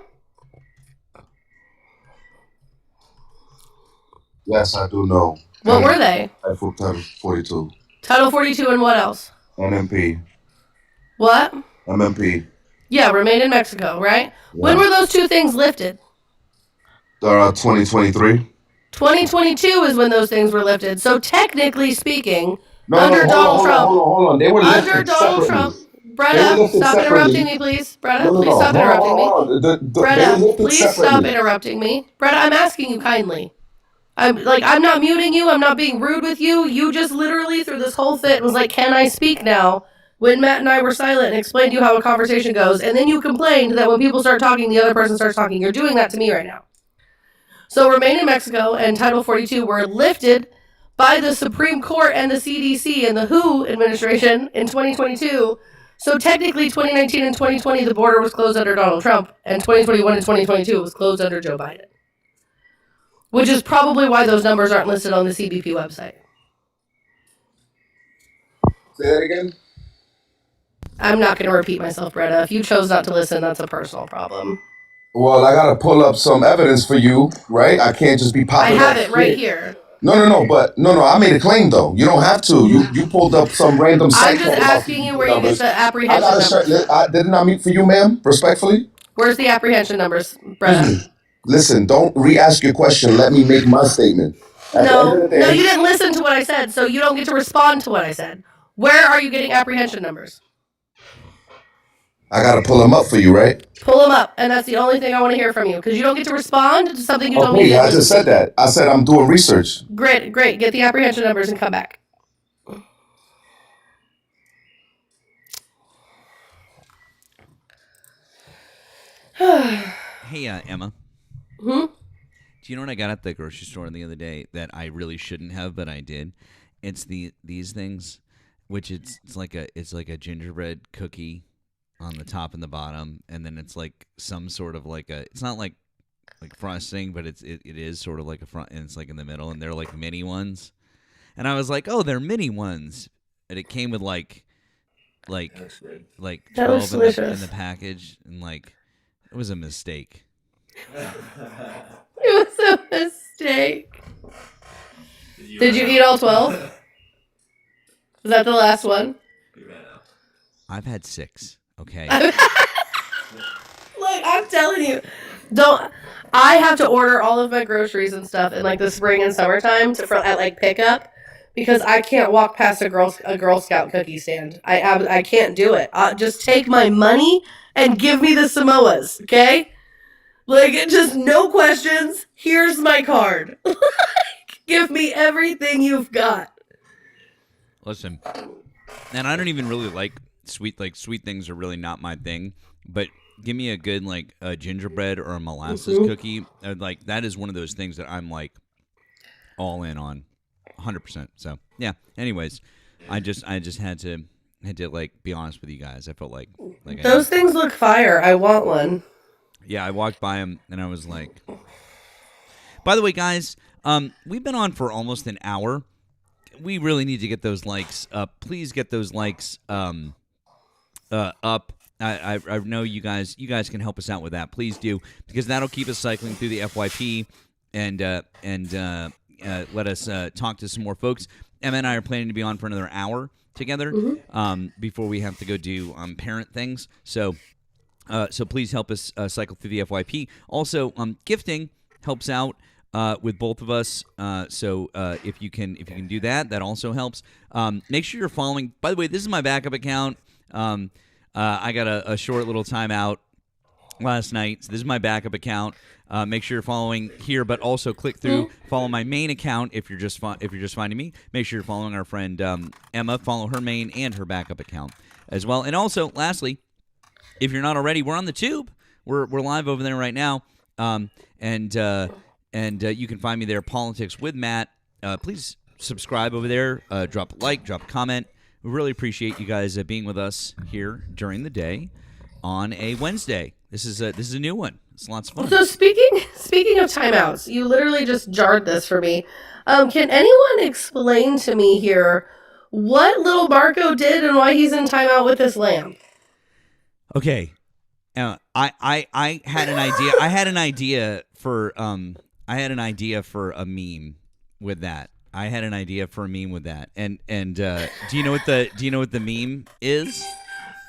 Yes, I do know. What were they? Title 42. Title 42 and what else? MMP. What? MMP. Yeah, remain in Mexico, right? Yeah. When were those two things lifted? 2023. 2022 is when those things were lifted. So technically speaking, under Donald Trump. Hold on. They were lifted under Donald separately. Trump. Bretta, stop interrupting me, please. Bretta, please stop interrupting me. Bretta, please stop interrupting me. Bretta, I'm asking you kindly. I'm not muting you. I'm not being rude with you. You just literally through this whole fit was like, "Can I speak now?" When Matt and I were silent and explained to you how a conversation goes, and then you complained that when people start talking, the other person starts talking. You're doing that to me right now. So Remain in Mexico and Title 42 were lifted by the Supreme Court and the CDC and the WHO administration in 2022. So technically 2019 and 2020, the border was closed under Donald Trump, and 2021 and 2022 was closed under Joe Biden. Which is probably why those numbers aren't listed on the CBP website. Say that again? I'm not going to repeat myself, Bretta. If you chose not to listen, that's a personal problem. Well, I got to pull up some evidence for you, right? I can't just be popping I have it right here. No, I made a claim, though. You don't have to. You pulled up some random site. I'm just asking you where you get the apprehension numbers. Didn't I meet for you, ma'am? Respectfully? Where's the apprehension numbers, Bretta? Listen, don't re-ask your question. Let me make my statement. No, you didn't listen to what I said, so you don't get to respond to what I said. Where are you getting apprehension numbers? I got to pull them up for you, right? Pull them up, and that's the only thing I want to hear from you, because you don't get to respond to something you told me. Yeah, I just said that. I said I'm doing research. Great. Get the apprehension numbers and come back. Hey, Emma. Do you know what I got at the grocery store the other day that I really shouldn't have, but I did? It's these things, which it's like a gingerbread cookie on the top and the bottom, and then it's like some sort of like it's not like frosting, but it is sort of like a front, and it's like in the middle, and they're like mini ones. And I was like, oh, they're mini ones, and it came with like 12 in the package, and it was a mistake. It was a mistake. Did you eat all 12? Was that the last one? I've had 6. Okay. Look, I'm telling you, I have to order all of my groceries and stuff in the spring and summertime at pickup, because I can't walk past a Girl Scout cookie stand. I can't do it. Just take my money and give me the Samoas, okay? Just no questions. Here's my card. Give me everything you've got. Listen, and I don't even really like sweet things are really not my thing, but give me a good like a gingerbread or a molasses cookie. Like that is one of those things that I'm like all in on, 100%. So yeah. Anyways, I just had to like be honest with you guys. I felt like Those things look fire. I want one. yeah. I walked by them and I was like. By the way, guys, we've been on for almost an hour. We really need to get those likes up. Please get those likes up. I know you guys can help us out with that. Please do, because that'll keep us cycling through the FYP and let us talk to some more folks. Emma and I are planning to be on for another hour together before we have to go do parent things. So please help us cycle through the FYP. Also, gifting helps out with both of us. So if you can do that, that also helps. Make sure you're following. By the way, this is my backup account. I got a short little timeout last night. So this is my backup account. Make sure you're following here, but also click through, follow my main account if you're just finding me. Make sure you're following our friend Emma. Follow her main and her backup account as well. And also, lastly, if you're not already, we're on the Tube. We're live over there right now. And you can find me there, Politics with Matt. Please subscribe over there. Drop a like, drop a comment. We really appreciate you guys being with us here during the day on a Wednesday. This is a new one. It's lots of fun. So speaking of timeouts, you literally just jarred this for me. Can anyone explain to me here what little Marco did and why he's in timeout with this lamp? Okay. I had an idea. I had an idea for a meme with that. And do you know what the meme is?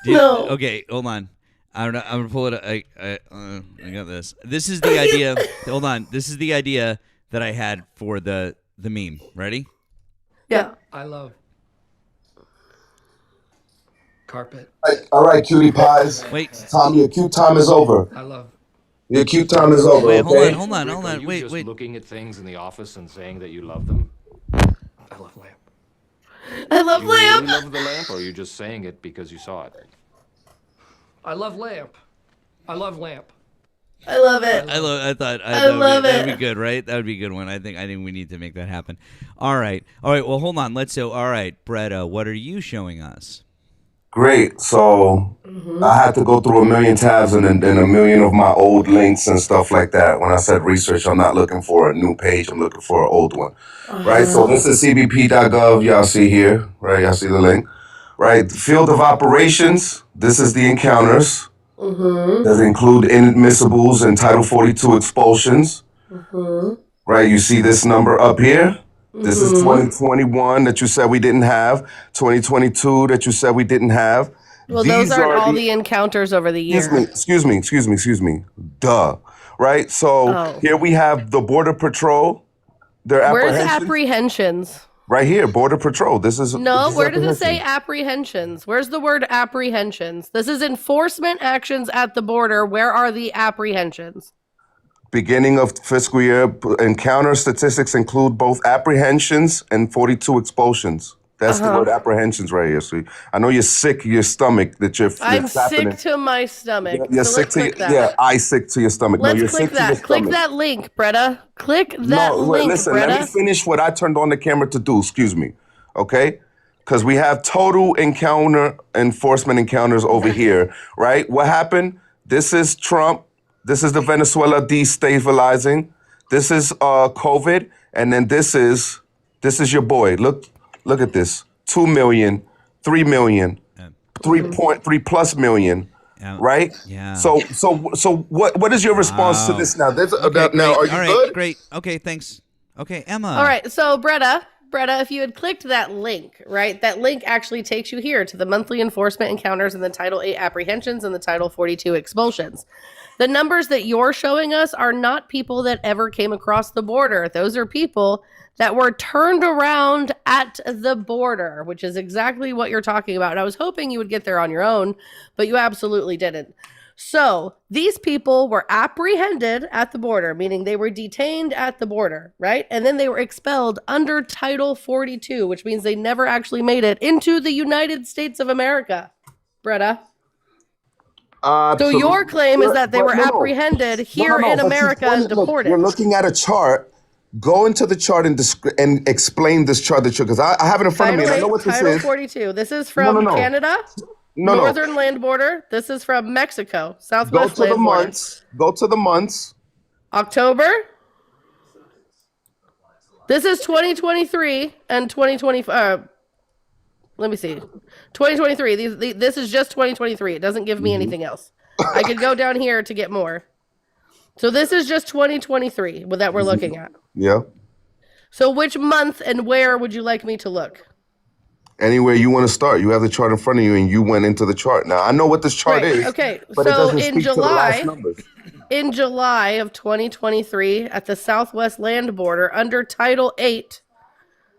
No. Okay, hold on. I don't know. I'm gonna pull it. I got this. This is the idea. Hold on. This is the idea that I had for the meme. Ready? Yeah. I love carpet. All right, cutie pies. Wait. Tom, your cute time is over. I love. Your cute time is over. Wait. Okay? Hold on. Are you just Wait. looking at things in the office and saying that you love them? I love lamp. I love You really lamp. love the lamp, or are you just saying it because you saw it? I love lamp. I love lamp. I love it. I thought love that'd be it. good, right? That would be a good one. I think we need to make that happen. All right. Well, hold on. All right, Bretta, what are you showing us? Great. So I had to go through a million tabs and a million of my old links and stuff like that. When I said research, I'm not looking for a new page. I'm looking for an old one. Right. So this is cbp.gov. Y'all see here, right? Y'all see the link, right? Field of operations. This is the encounters. That include inadmissibles and Title 42 expulsions. Right. You see this number up here. This is 2021 that you said we didn't have. 2022 that you said we didn't have. Well, These those aren't are all the encounters over the year. Excuse me. Duh. Right? So here we have the Border Patrol. Their Where's apprehensions. apprehensions? Right here, Border Patrol. This is Where does it say apprehensions? Where's the word apprehensions? This is enforcement actions at the border. Where are the apprehensions? Beginning of fiscal year, encounter statistics include both apprehensions and 42 expulsions. That's the word apprehensions right here. So I know you're sick to your stomach that you're I'm happening. sick to my stomach. You're So sick let's to click that. yeah, I sick to your stomach. No, Let's you're click sick to your that. Click stomach. that link, Bretta. Click that link, Listen, let me Bretta. finish what I turned on the camera to do. Excuse me. Okay? Because we have total enforcement encounters over here, right? What happened? This is Trump. This is the Venezuela destabilizing. This is COVID. And then this is your boy. Look at this. 2 million, 3 million, 3.3 plus million. Right? Yeah. So what is your response to this now? Now, are you All right, good? great. Okay, thanks. Okay, Emma. All right, so Bretta, if you had clicked that link, right, that link actually takes you here to the monthly enforcement encounters and the Title 8 apprehensions and the Title 42 expulsions. The numbers that you're showing us are not people that ever came across the border. Those are people that were turned around at the border, which is exactly what you're talking about. And I was hoping you would get there on your own, but you absolutely didn't. So these people were apprehended at the border, meaning they were detained at the border, right? And then they were expelled under Title 42, which means they never actually made it into the United States of America. Bretta? So your claim is that they were apprehended here in America and deported. You're looking at a chart. Go into the chart and explain this chart that because I have it in front of me and I know what this Title is. 42. This is from Canada, northern land border. This is from Mexico, southwest land border. Go to the months. October. This is 2023 and 2025. Let me see. 2023. This is just 2023. It doesn't give me anything else. I could go down here to get more. So this is just 2023 that we're looking at. Yeah. So which month and where would you like me to look? Anywhere you want to start. You have the chart in front of you and you went into the chart. Now, I know what this chart is. Okay. But so it doesn't speak to the last numbers. In July of 2023 at the southwest land border under Title 8,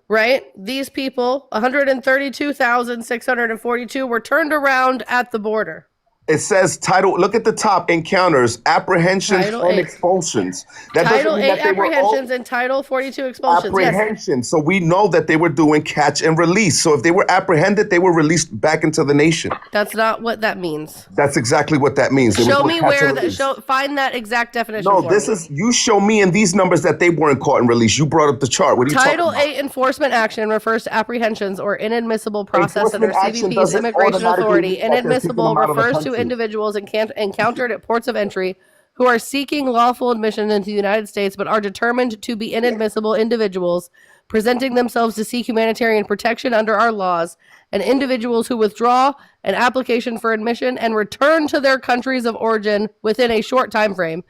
right? These people, 132,642 were turned around at the border. It says title. Look at the top. Encounters, apprehensions, and expulsions. That Title doesn't mean 8 that they were apprehensions and Title 42 expulsions. apprehensions. So we know that they were doing catch and release. So if they were apprehended, they were released back into the nation. That's not what that means. That's exactly what that means. Show me where that. Find that exact definition. No, for this me. is you show me in these numbers that they weren't caught and released. You brought up the chart. What are you Title talking about? 8 enforcement action refers to apprehensions or inadmissible process under Enforcement action CBP's doesn't immigration automatically authority. mean that they're kicking Inadmissible them out of the refers to country. individuals encountered at ports of entry who are seeking lawful admission into the United States but are determined to be inadmissible individuals presenting themselves to seek humanitarian protection under our laws, and individuals who withdraw an application for admission and return to their countries of origin within a short time frame.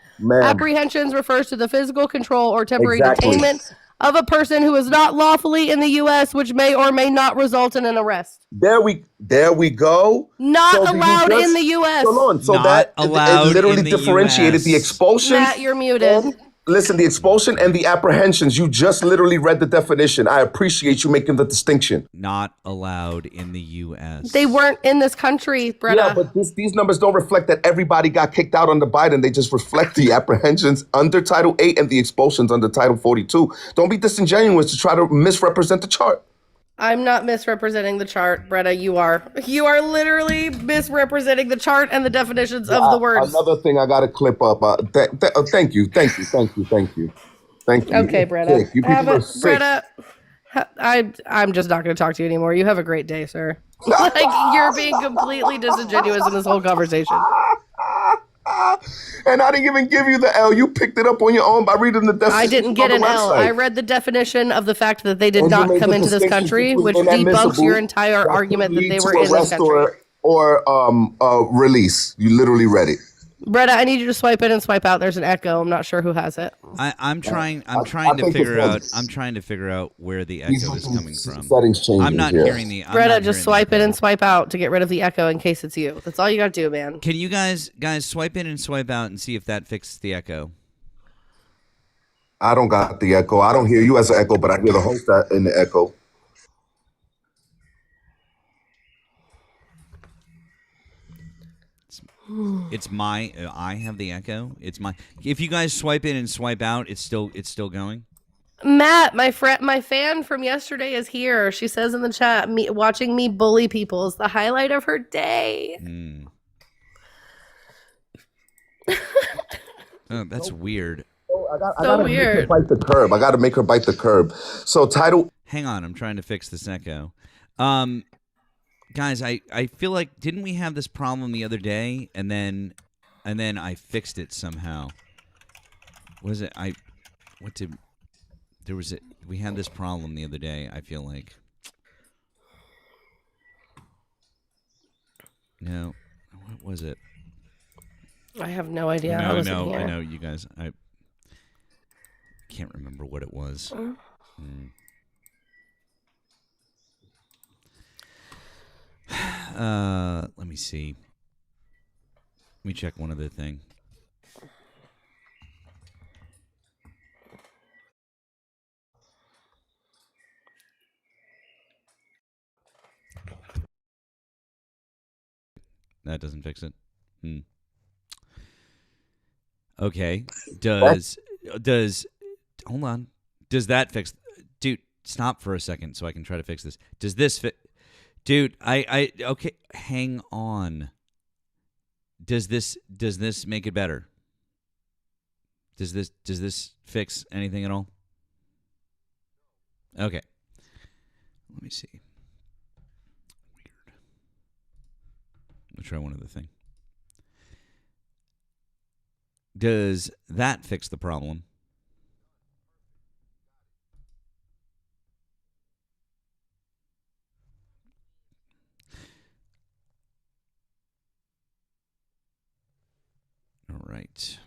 Apprehensions refers to the physical control or temporary detainment of a person who is not lawfully in the U.S., which may or may not result in an arrest. There we go. Not allowed in the U.S. Hold on. So Not that allowed it literally in the differentiated US. the expulsions. Matt, you're muted. Listen, the expulsion and the apprehensions. You just literally read the definition. I appreciate you making the distinction. Not allowed in the U.S. They weren't in this country, Bretta. Yeah, but these numbers don't reflect that everybody got kicked out under Biden. They just reflect the apprehensions under Title 8 and the expulsions under Title 42. Don't be disingenuous to try to misrepresent the chart. I'm not misrepresenting the chart, Bretta. You are. You are literally misrepresenting the chart and the definitions of the words. Another thing I got to clip up. Thank you. Thank you. Okay, Bretta. You people are sick. Bretta, I'm just not going to talk to you anymore. You have a great day, sir. Like, you're being completely disingenuous in this whole conversation. And I didn't even give you the L. You picked it up on your own by reading the definition. I didn't get an L. I read the definition of the fact that they did not come into this country, which debunks your entire argument that they were in this country. Or release. You literally read it. Bretta, I need you to swipe in and swipe out. There's an echo. I'm not sure who has it. I'm trying to figure out where the echo is coming from. Settings changes, I'm not hearing the. Bretta, just swipe in and swipe out to get rid of the echo in case it's you. That's all you got to do, man. Can you guys swipe in and swipe out and see if that fixes the echo? I don't got the echo. I don't hear you as an echo, but I hear the host in the echo. It's my. I have the echo. It's my. If you guys swipe in and swipe out, it's still going. Matt, my fan from yesterday is here. She says in the chat, watching me bully people is the highlight of her day. Oh, that's weird. I gotta make her bite the curb. I got to make her bite the curb. So title. Hang on, I'm trying to fix this echo. Guys, I feel like didn't we have this problem the other day, and then I fixed it somehow. Was it we had this problem the other day, I feel like. No. What was it? I have no idea. I know you guys. I can't remember what it was. Let me see. Let me check one other thing. That doesn't fix it. Okay. Does hold on. Does that fix? Dude, stop for a second so I can try to fix this. Does this fit? Dude, okay, hang on. does this make it better? Does this fix anything at all? Okay. Let me see. Weird. I'll try one other thing. Does that fix the problem? All right.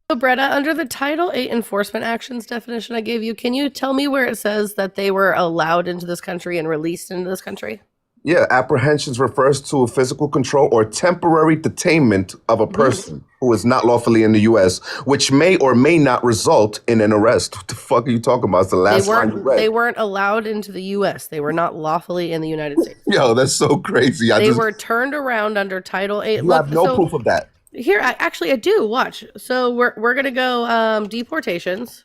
So, Bretta, under the Title 8 enforcement actions definition I gave you, can you tell me where it says that they were allowed into this country and released into this country? Yeah, apprehensions refers to a physical control or temporary detainment of a person who is not lawfully in the U.S., which may or may not result in an arrest. What the fuck are you talking about? It's the last line you read. They weren't allowed into the U.S. They were not lawfully in the United States. Yo, that's so crazy. They were turned around under Title 8. You have no proof of that. Here, I do. Watch. So we're gonna go deportations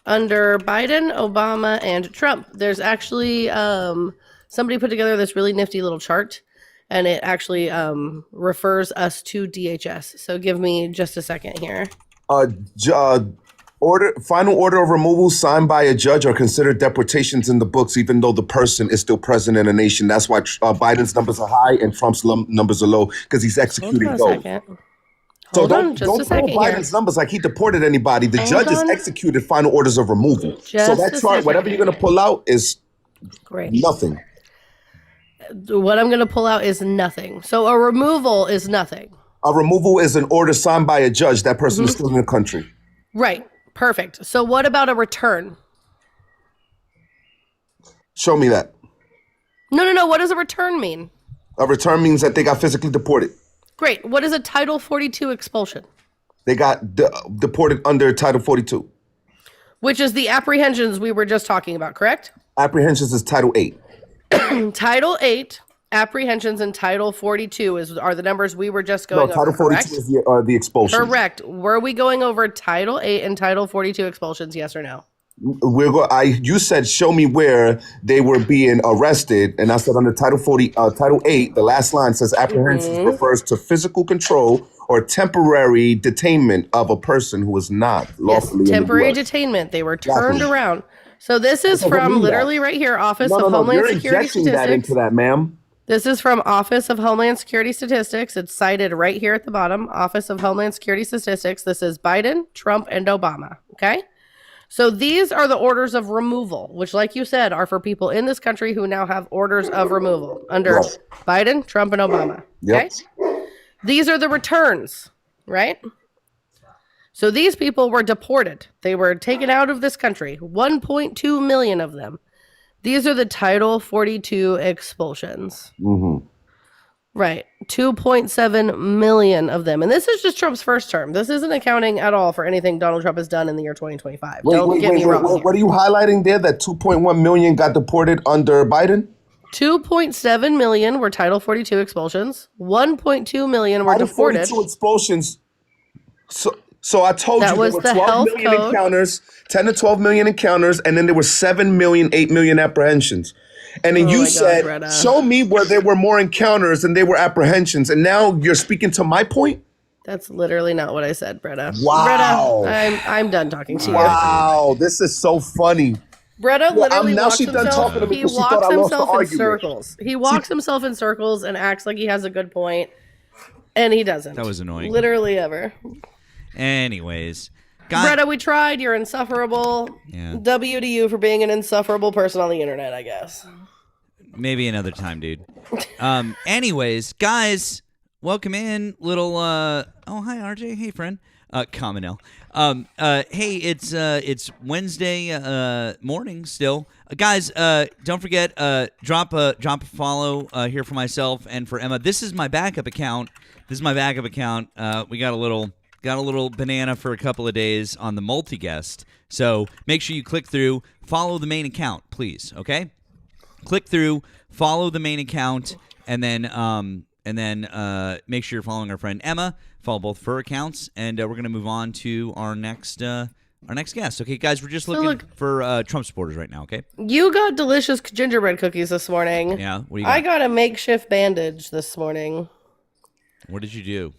under Biden, Obama, and Trump. There's actually somebody put together this really nifty little chart, and it actually refers us to DHS. So give me just a second here. Final order of removal signed by a judge are considered deportations in the books, even though the person is still present in the nation. That's why Biden's numbers are high and Trump's numbers are low, because he's executing those. So don't pull Biden's numbers like he deported anybody. The judge has executed final orders of removal. So that chart, whatever you're going to pull out, is nothing. What I'm going to pull out is nothing. So a removal is nothing. A removal is an order signed by a judge. That person is still in the country. Right. Perfect. So what about a return? Show me that. No. What does a return mean? A return means that they got physically deported. Great. What is a Title 42 expulsion? They got deported under Title 42. Which is the apprehensions we were just talking about, correct? Apprehensions is Title 8. Title 8, apprehensions, and Title 42 are the numbers we were just going over, Title 42 is the expulsion. Correct. Were we going over Title 8 and Title 42 expulsions, yes or no? You said show me where they were being arrested, and I said under Title 8, the last line says apprehensions refers to physical control or temporary detainment of a person who is not lawfully in the temporary US. detainment. They were turned around. So this is from literally right here, Office of Homeland Security Statistics. That into that, ma'am. This is from Office of Homeland Security Statistics. It's cited right here at the bottom. Office of Homeland Security Statistics. This is Biden, Trump, and Obama. Okay? So these are the orders of removal, which, like you said, are for people in this country who now have orders of removal under Biden, Trump, and Obama. Okay? Yep. These are the returns, right? So these people were deported. They were taken out of this country, 1.2 million of them. These are the Title 42 expulsions. Mm-hmm. Right. 2.7 million of them. And this is just Trump's first term. This isn't accounting at all for anything Donald Trump has done in the year 2025. Don't get me wrong. What are you highlighting there? That 2.1 million got deported under Biden? 2.7 million were Title 42 expulsions. 1.2 million were deported. 42 expulsions. So I told you there were 12 million encounters, 10 to 12 million encounters, and then there were 7 million, 8 million apprehensions. And then you said, show me where there were more encounters than there were apprehensions. And now you're speaking to my point? That's literally not what I said, Bretta. Wow. Bretta, I'm done talking to you. Wow, this is so funny. Bretta literally walks himself. He walks himself in circles. He walks himself in circles and acts like he has a good point, and he doesn't. That was annoying. Literally ever. Anyways, Bretta, we tried. You're insufferable. Yeah. W to you for being an insufferable person on the internet, I guess. Maybe another time, dude. Anyways, guys, welcome in. Little. Oh, hi, RJ. Hey, friend. Commonel. Hey, it's Wednesday morning still, guys. Don't forget, drop a follow here for myself and for Emma. This is my backup account. We got a little banana for a couple of days on the multi-guest. So make sure you click through, follow the main account, please. Okay, click through, follow the main account, and then make sure you're following our friend Emma. Follow both of her accounts, and we're gonna move on to our next our next guest. Okay, guys, we're just So looking look- for Trump supporters right now. Okay. You got delicious gingerbread cookies this morning. Yeah. What do you got? I got a makeshift bandage this morning. What did you do?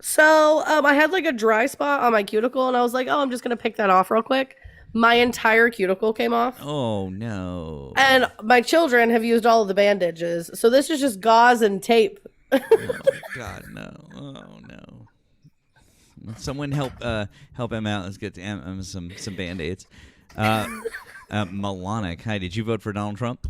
So I had like a dry spot on my cuticle, and I was like, "Oh, I'm just gonna pick that off real quick." My entire cuticle came off, Oh no. and my children have used all of the bandages. So this is just gauze and tape. God no. Oh no. Someone help Emma out. Let's get Emma some Band-Aids. Malonic, hi. Did you vote for Donald Trump?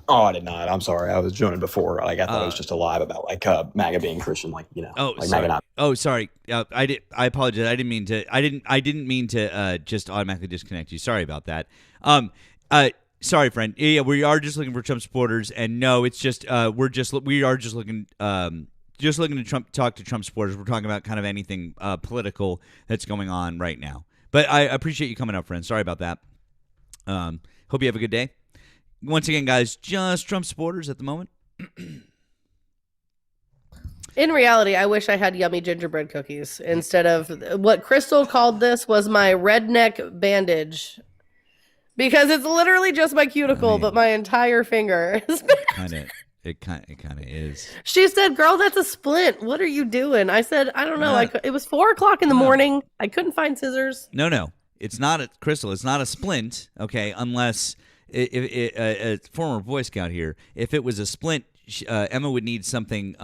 Oh, I did not. I'm sorry. I was joining before. Like I thought it was just a lie about like MAGA being Christian. Like Oh, like sorry. MAGA not. Oh, sorry. I apologize. I didn't mean to. I didn't mean to just automatically disconnect you. Sorry about that. Sorry, friend. Yeah, we are just looking for Trump supporters, and no, it's just we are just looking to talk to Trump supporters. We're talking about kind of anything political that's going on right now. But I appreciate you coming up, friend. Sorry about that. Hope you have a good day. Once again, guys, just Trump supporters at the moment. In reality, I wish I had yummy gingerbread cookies instead of what Crystal called this was my redneck bandage. Because it's literally just my cuticle, but my entire finger is It kind of is. She said, "Girl, that's a splint. What are you doing?" I said, "I don't know. It was 4:00 in the morning. I couldn't find scissors." No. It's not a Crystal. It's not a splint. Okay, unless a former Boy Scout here. If it was a splint, Emma would need something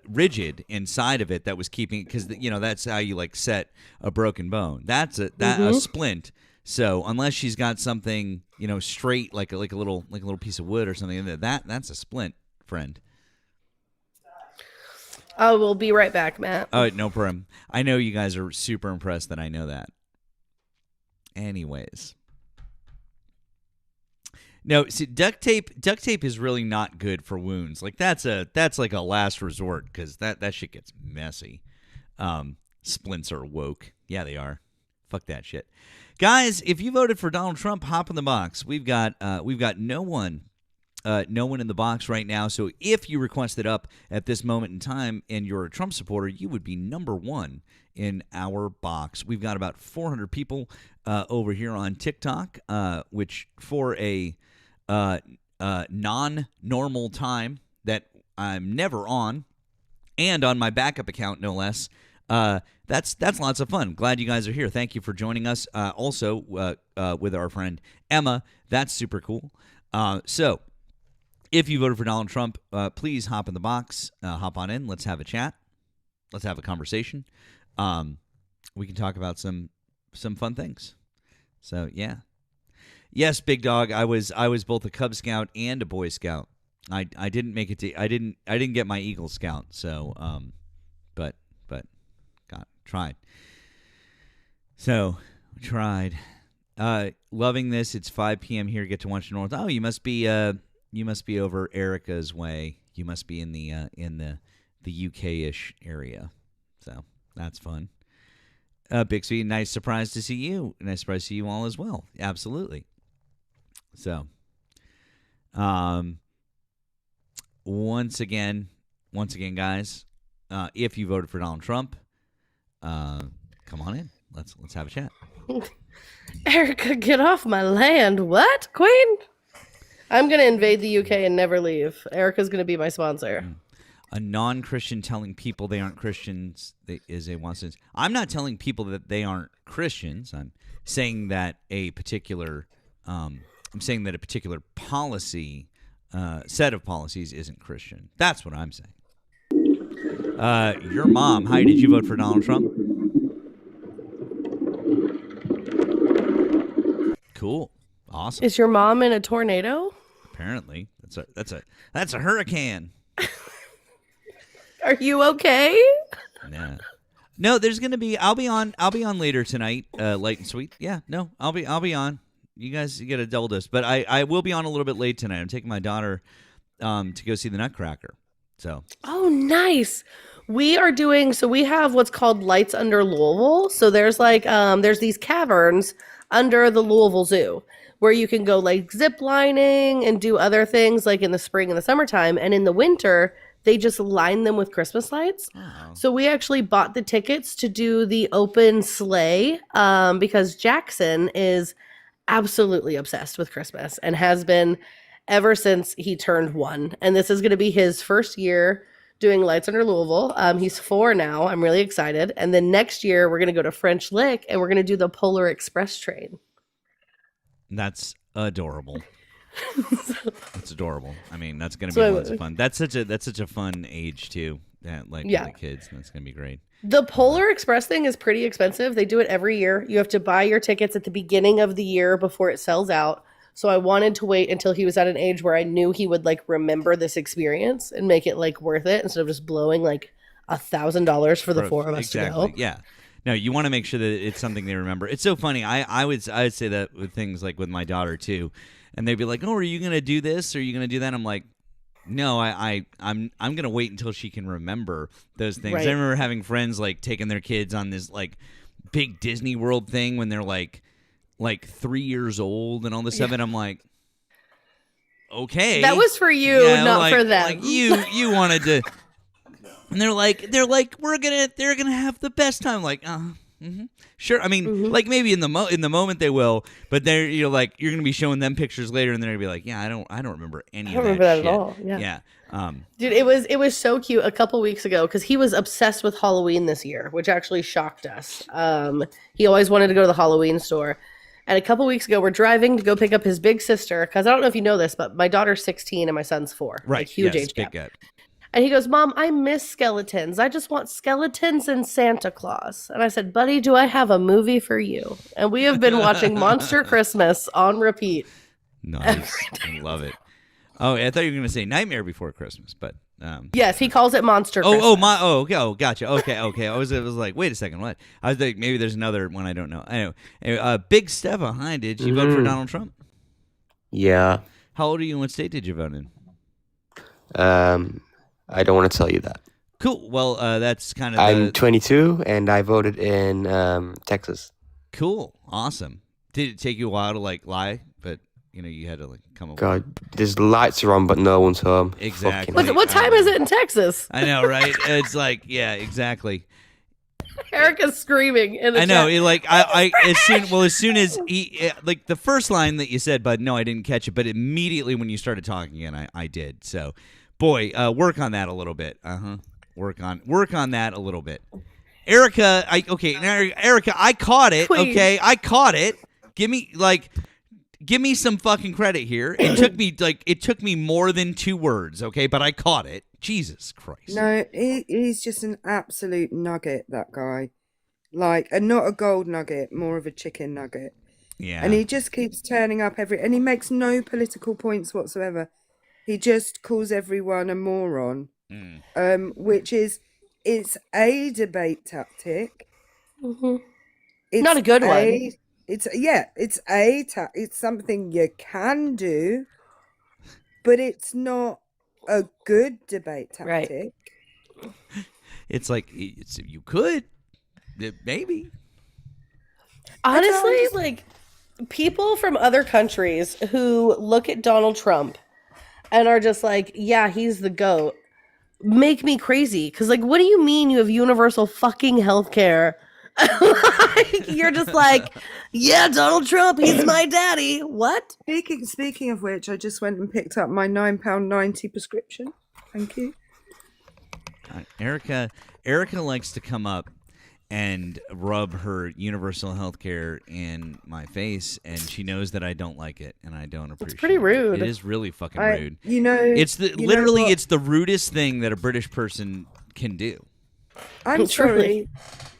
rigid inside of it that was keeping, because that's how you like set a broken bone. That's a splint. So unless she's got something straight like a little piece of wood or something, that's a splint, friend. I will be right back, Matt. Oh, no problem. I know you guys are super impressed that I know that. Anyways. No, see, duct tape is really not good for wounds. Like that's like a last resort, because that shit gets messy. Splints are woke. Yeah, they are. Fuck that shit. Guys, if you voted for Donald Trump, hop in the box. We've got no one in the box right now. So if you requested up at this moment in time and you're a Trump supporter, you would be number one in our box. We've got about 400 people over here on TikTok, which for a non-normal time that I'm never on, and on my backup account, no less. That's lots of fun. Glad you guys are here. Thank you for joining us. Also, with our friend Emma, that's super cool. So, if you voted for Donald Trump, please hop in the box. Hop on in. Let's have a chat. Let's have a conversation. We can talk about some fun things. So yeah, yes, Big Dog. I was both a Cub Scout and a Boy Scout. I didn't make it to. I didn't get my Eagle Scout. So but tried. So tried. Loving this. It's 5 p.m. here. Get to Washington North. Oh, you must be over Erica's way. You must be in the UK-ish area. So that's fun. Bixby, nice surprise to see you. Nice surprise to see you all as well. Absolutely. So, once again, guys, if you voted for Donald Trump, come on in. Let's have a chat. Erica, get off my land. What, Queen? I'm going to invade the UK and never leave. Erica's going to be my sponsor. A non-Christian telling people they aren't Christians is a nonsense. I'm not telling people that they aren't Christians. I'm saying that a particular policy, set of policies isn't Christian. That's what I'm saying. Your mom. Hi, did you vote for Donald Trump? Cool. Awesome. Is your mom in a tornado? Apparently. That's a hurricane. Are you okay? Nah. No, there's gonna be. I'll be on later tonight, light and sweet. Yeah, no, I'll be on. You guys get a double dose, but I will be on a little bit late tonight. I'm taking my daughter to go see the Nutcracker. So. Oh, nice. We are doing. So we have what's called Lights Under Louisville. So there's there's these caverns under the Louisville Zoo where you can go like zip lining and do other things like in the spring and the summertime, and in the winter they just line them with Christmas lights. Oh. So we actually bought the tickets to do the open sleigh because Jackson is absolutely obsessed with Christmas and has been ever since he turned 1. And this is going to be his first year doing Lights Under Louisville. He's 4 now. I'm really excited. And then next year we're going to go to French Lick and we're going to do the Polar Express train. That's adorable. That's adorable. I mean, that's gonna be So- lots of fun. That's such a fun age too. That like Yeah. for the kids. That's gonna be great. The Polar Express thing is pretty expensive. They do it every year. You have to buy your tickets at the beginning of the year before it sells out. So I wanted to wait until he was at an age where I knew he would like remember this experience and make it like worth it instead of just blowing like $1,000 for the 4 of us to go. Yeah. No, you want to make sure that it's something they remember. It's so funny. I would say that with things like with my daughter too, and they'd be like, "Oh, are you gonna do this? Or are you gonna do that?" I'm like, "No, I'm gonna wait until she can remember those things." Right. I remember having friends like taking their kids on this like big Disney World thing when they're like 3 years old, and all this stuff, and I'm like, "Okay, That was for you, Yeah, not like- for them. Like you wanted to." And they're like, they're gonna have the best time. Like, sure. I mean, Mm-hmm. like maybe in the moment they will, but you're gonna be showing them pictures later, and they're gonna be like, yeah, I don't remember any I of don't that remember that shit. at all. Yeah. Yeah. Dude, it was so cute a couple weeks ago because he was obsessed with Halloween this year, which actually shocked us. He always wanted to go to the Halloween store. And a couple weeks ago, we're driving to go pick up his big sister because I don't know if you know this, but my daughter's 16 and my son's 4. Right. Like, huge yes, age big gap. gap. And he goes, "Mom, I miss skeletons. I just want skeletons and Santa Claus." And I said, "Buddy, do I have a movie for you?" And we have been watching Monster Christmas on repeat. Nice. I love it. Oh, I thought you were gonna say Nightmare Before Christmas, but Yes, he calls it Monster Christmas. okay, gotcha. Okay. I was like, wait a second, what? I was like, maybe there's another one I don't know. I know. Anyway, big step behind. Did you vote for Donald Trump? Yeah. How old are you? And what state did you vote in? I don't want to tell you that. Cool. Well, that's kind of I'm 22 and I voted in Texas. cool. Awesome. Did it take you a while to like lie? But you had to like come up. God, there's lights are on, but no one's home. Exactly. Fucking- What time is it in Texas? I know, right? It's like, yeah, exactly. Erica's screaming in the I know. chat. It, like as soon as he like the first line that you said, but no, I didn't catch it. But immediately when you started talking again, I did. So, boy, work on that a little bit. Work on that a little bit. Erica, Erica, I caught it. Please. Okay, I caught it. Give me some fucking credit here. It took me more than 2 words. Okay, but I caught it. Jesus Christ. No, he's just an absolute nugget, that guy. Like, and not a gold nugget, more of a chicken nugget. Yeah. And he just keeps turning up and he makes no political points whatsoever. He just calls everyone a moron, which is, it's a debate tactic. Mhm. It's Not a good one. It's something you can do, but it's not a good debate Right. tactic. It's like you could maybe. Honestly, like people from other countries who look at Donald Trump and are just like, yeah, he's the GOAT, make me crazy. Because, like, what do you mean you have universal fucking healthcare? Like, you're just like, yeah, Donald Trump, he's my daddy. What? Speaking of which, I just went and picked up my £9.90 prescription. Thank you. Erica likes to come up and rub her universal health care in my face, and she knows that I don't like it and I don't appreciate pretty it. rude. It is really fucking rude. It's the rudest thing that a British person can do. I'm It's really- sorry.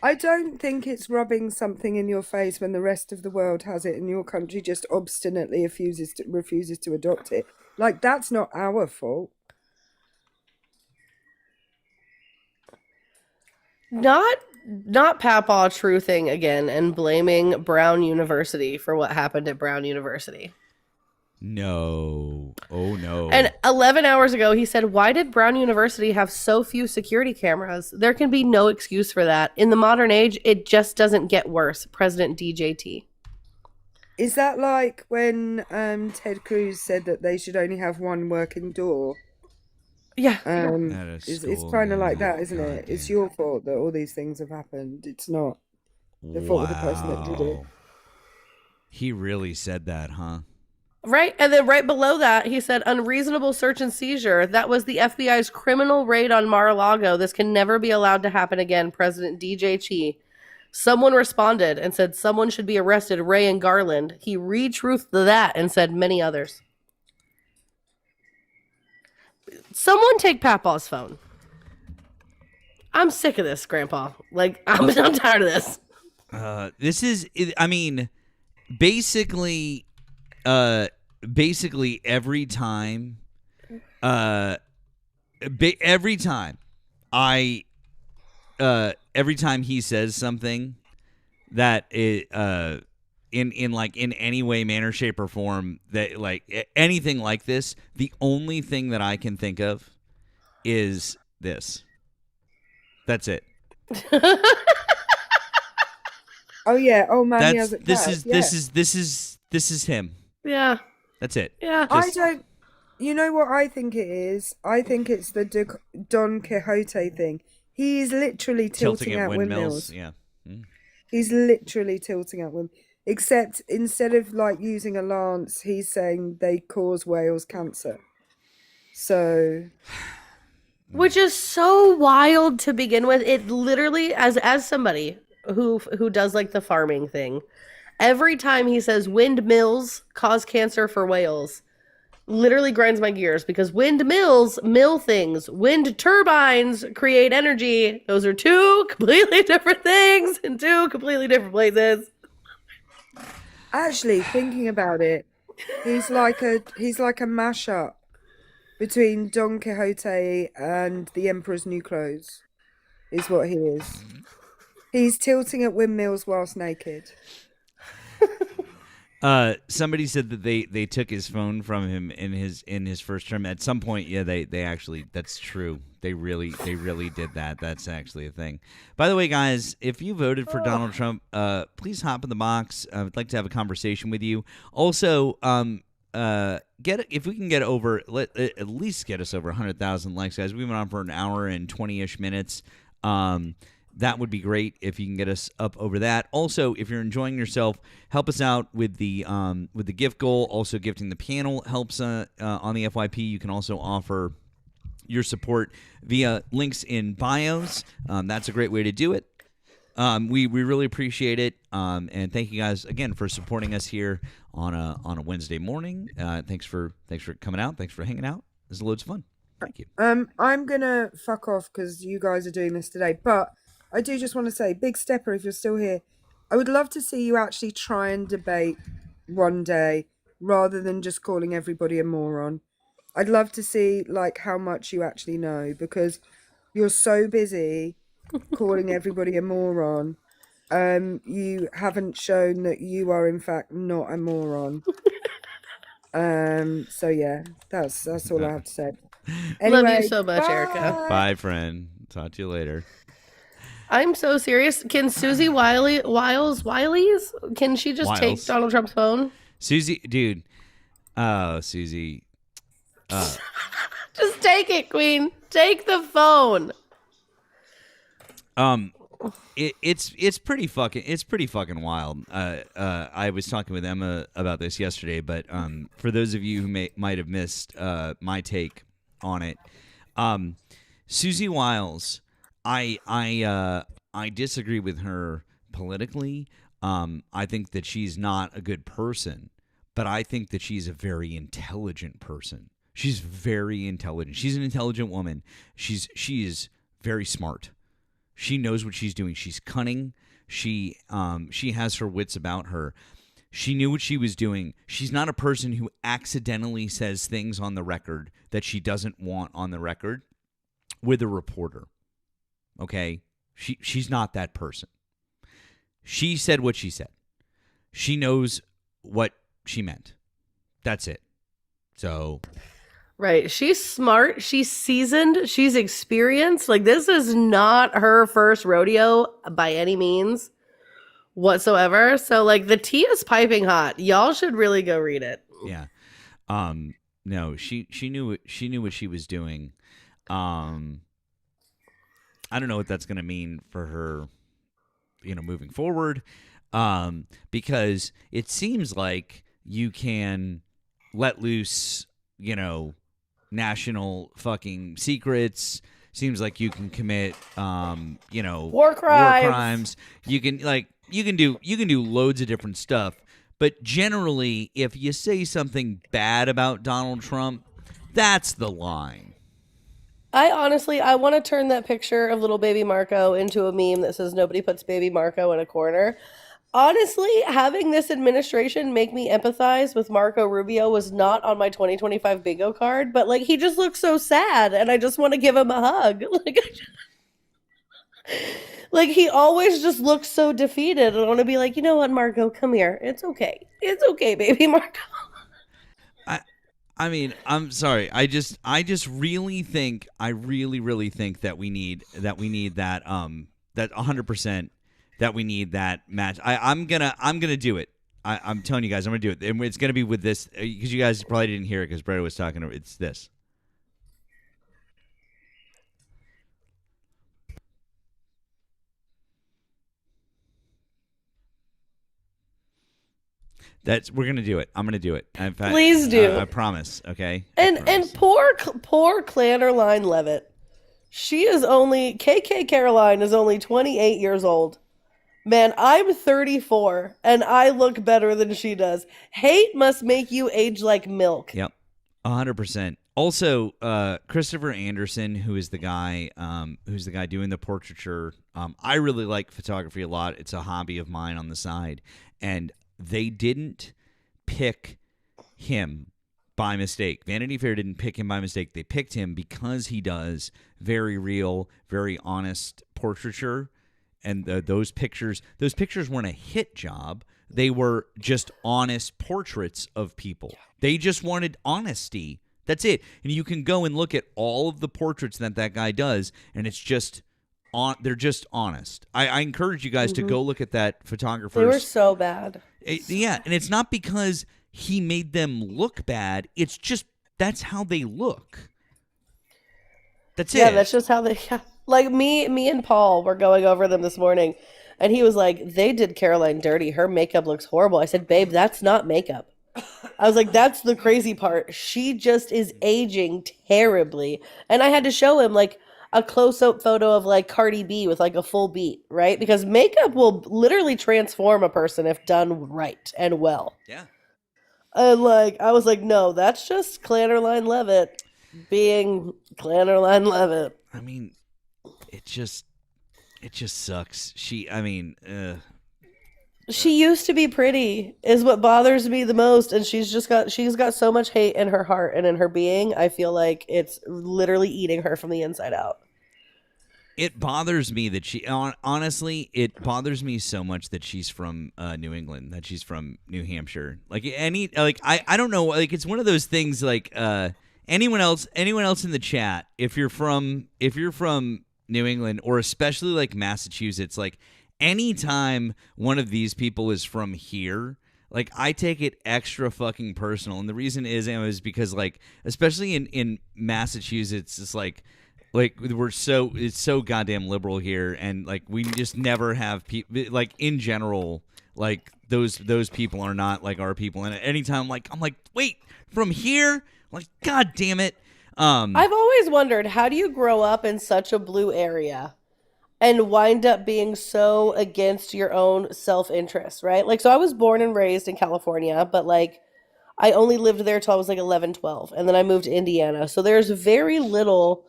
I don't think it's rubbing something in your face when the rest of the world has it and your country just obstinately refuses to adopt it. Like, that's not our fault. Not Papaw truthing again and blaming Brown University for what happened at Brown University. No. Oh no. And 11 hours ago, he said, "Why did Brown University have so few security cameras? There can be no excuse for that. In the modern age, it just doesn't get worse." President DJT. Is that like when Ted Cruz said that they should only have one working door Yeah. That is It's cool, kind of like yeah. that, isn't it? God It's damn. your fault that all these things have happened. It's not the fault of the person that did it. Wow. He really said that, huh? Right. And then right below that, he said unreasonable search and seizure. That was the FBI's criminal raid on Mar-a-Lago. This can never be allowed to happen again. President DJ Chi. Someone responded and said someone should be arrested, Ray and Garland. He retruthed that and said many others. Someone take Papaw's phone. I'm sick of this, Grandpa. Like, I'm tired of this. This is, I mean, basically every time, every time he says something that in any way, manner, shape, or form that like anything like this, the only thing that I can think of is this. That's it. Oh yeah. Oh man, he has That's it. this is him. Yeah. That's it. Yeah. I don't. You know what I think it is? I think it's the Don Quixote thing. He's literally tilting at windmills. Yeah. He's literally tilting at windmills. Except instead of like using a lance, he's saying they cause whales cancer. So, Which is so wild to begin with. It literally, as somebody who does like the farming thing, every time he says windmills cause cancer for whales, literally grinds my gears because windmills mill things. Wind turbines create energy. Those are two completely different things in two completely different places. actually, thinking about it, he's like a mashup between Don Quixote and the Emperor's New Clothes. Is what he is. He's tilting at windmills whilst naked. Somebody said that they took his phone from him in his first term. At some point, yeah, they actually, that's true. They really did that. That's actually a thing. By the way, guys, if you voted for Donald Trump, please hop in the box. I'd like to have a conversation with you. Also, if we can get over, at least get us over 100,000 likes, guys. We've been on for an hour and 20-ish minutes. That would be great if you can get us up over that. Also, if you're enjoying yourself, help us out with the gift goal. Also, gifting the panel helps on the FYP. You can also offer your support via links in bios. That's a great way to do it. We really appreciate it, and thank you guys again for supporting us here on a Wednesday morning. Thanks for coming out. Thanks for hanging out. This is loads of fun. Thank you. I'm gonna fuck off because you guys are doing this today, but I do just want to say, Big Stepper, if you're still here, I would love to see you actually try and debate one day rather than just calling everybody a moron. I'd love to see like how much you actually know, because you're so busy calling everybody a moron. You haven't shown that you are in fact not a moron. So yeah, that's all I have to say. Anyway, Love you so much, bye. Erica. Bye, friend. Talk to you later. I'm so serious. Can Susie Wiles, can she just take Wiles. Donald Trump's phone? Susie, dude. Oh, Susie. Just take it, Queen. Take the phone. It's pretty fucking wild. I was talking with Emma about this yesterday, but for those of you who might have missed my take on it, Susie Wiles, I disagree with her politically. I think that she's not a good person, but I think that she's a very intelligent person. She's very intelligent. She's an intelligent woman. She is very smart. She knows what she's doing. She's cunning. She has her wits about her. She knew what she was doing. She's not a person who accidentally says things on the record that she doesn't want on the record with a reporter. Okay? She's not that person. She said what she said. She knows what she meant. That's it. So... Right. She's smart. She's seasoned. She's experienced. Like, this is not her first rodeo by any means whatsoever. So, like, the tea is piping hot. Y'all should really go read it. Yeah. No, she knew what she was doing. I don't know what that's going to mean for her, moving forward, because it seems like you can let loose, national fucking secrets. Seems like you can commit, War crimes. You can do loads of different stuff. But generally, if you say something bad about Donald Trump, that's the line. I want to turn that picture of little baby Marco into a meme that says nobody puts baby Marco in a corner. Honestly, having this administration make me empathize with Marco Rubio was not on my 2025 bingo card, but like he just looks so sad and I just want to give him a hug. Like he always just looks so defeated. I want to be like, you know what, Marco, come here. It's okay. It's okay, baby Marco. I mean, I'm sorry. I just really think that we need that 100% that we need that match. I'm gonna do it. I'm telling you guys, I'm gonna do it. And it's gonna be with this because you guys probably didn't hear it because Brett was talking. It's this. We're gonna do it. I'm gonna do it. In fact, please do. I promise. Okay. And poor Clannerline Levitt. She is only KK Caroline is only 28 years old. Man, I'm 34 and I look better than she does. Hate must make you age like milk. Yep, 100%. Also, Christopher Anderson, who is the guy doing the portraiture. I really like photography a lot. It's a hobby of mine on the side, and they didn't pick him by mistake. Vanity Fair didn't pick him by mistake. They picked him because he does very real, very honest portraiture. And those pictures weren't a hit job. They were just honest portraits of people. They just wanted honesty. That's it. And you can go and look at all of the portraits that guy does, and it's just they're just honest. I encourage you guys to go look at that photographer's. They were so bad. Yeah, and it's not because he made them look bad. It's just that's how they look. That's it. Yeah, that's just how they. Yeah. Like me and Paul were going over them this morning, and he was like, "They did Caroline dirty. Her makeup looks horrible." I said, "Babe, that's not makeup." I was like, "That's the crazy part. She just is aging terribly." And I had to show him like a close-up photo of like Cardi B with like a full beat, right? Because makeup will literally transform a person if done right and well. Yeah. And like I was like, "No, that's just Clannerline Levitt being Clannerline Levitt." I mean, it just sucks. She used to be pretty is what bothers me the most, and she's got so much hate in her heart and in her being. I feel like it's literally eating her from the inside out. It bothers me that honestly, it bothers me so much that she's from New England, that she's from New Hampshire. I don't know, like it's one of those things like anyone else in the chat, if you're from New England or especially like Massachusetts, like anytime one of these people is from here, like I take it extra fucking personal. And the reason is because like especially in Massachusetts, it's like it's so goddamn liberal here, and like we just never have people like in general, like those people are not like our people. And anytime I'm like wait, from here, like god damn it. I've always wondered, how do you grow up in such a blue area and wind up being so against your own self-interest, right? Like, so I was born and raised in California, but like I only lived there till I was like 11, 12, and then I moved to Indiana. So there's very little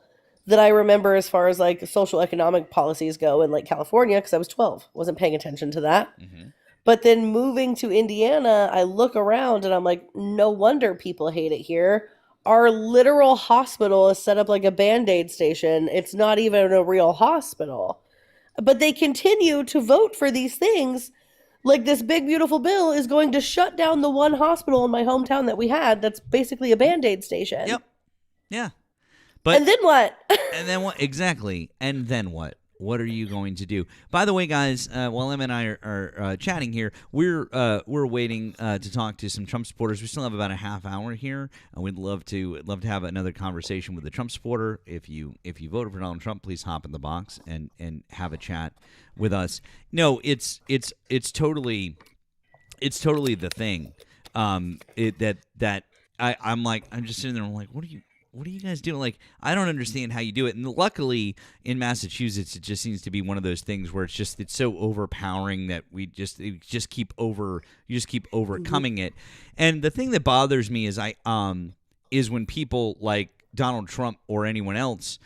that I remember as far as like social economic policies go in like California, because I was 12, wasn't paying attention to that. Mm-hmm. But then moving to Indiana, I look around and I'm like, no wonder people hate it here. Our literal hospital is set up like a Band-Aid station. It's not even a real hospital. But they continue to vote for these things. Like this big, beautiful bill is going to shut down the one hospital in my hometown that we had that's basically a Band-Aid station. Yep. Yeah. And then what? And then what? Exactly. And then what? What are you going to do? By the way, guys, while Emma and I are chatting here, we're waiting to talk to some Trump supporters. We still have about a half hour here. We'd love to have another conversation with a Trump supporter. If you voted for Donald Trump, please hop in the box and have a chat with us. No, it's totally the thing. I'm just sitting there. I'm like, what are you guys doing? Like, I don't understand how you do it. And luckily, in Massachusetts, it just seems to be one of those things where it's so overpowering that you just keep overcoming it. And the thing that bothers me is is when people like Donald Trump or anyone else,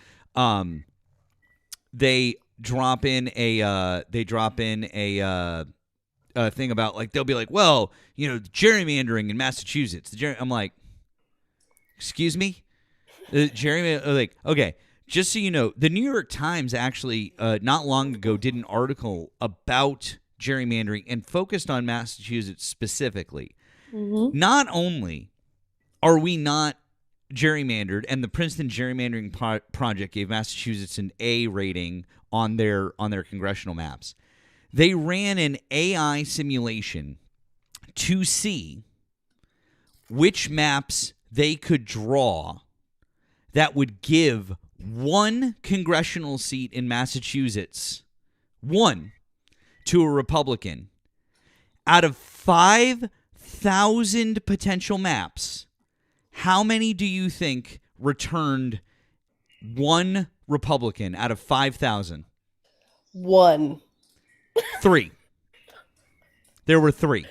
they drop in a thing about, like, they'll be like, well, gerrymandering in Massachusetts. I'm like, excuse me? Like, okay, just so you know, the New York Times actually not long ago did an article about gerrymandering and focused on Massachusetts specifically. Mm-hmm. Not only are we not gerrymandered, and the Princeton Gerrymandering Project gave Massachusetts an A rating on their congressional maps. They ran an AI simulation to see which maps they could draw that would give one congressional seat in Massachusetts, one, to a Republican. Out of 5,000 potential maps, how many do you think returned one Republican out of 5,000? One. 3. There were 3.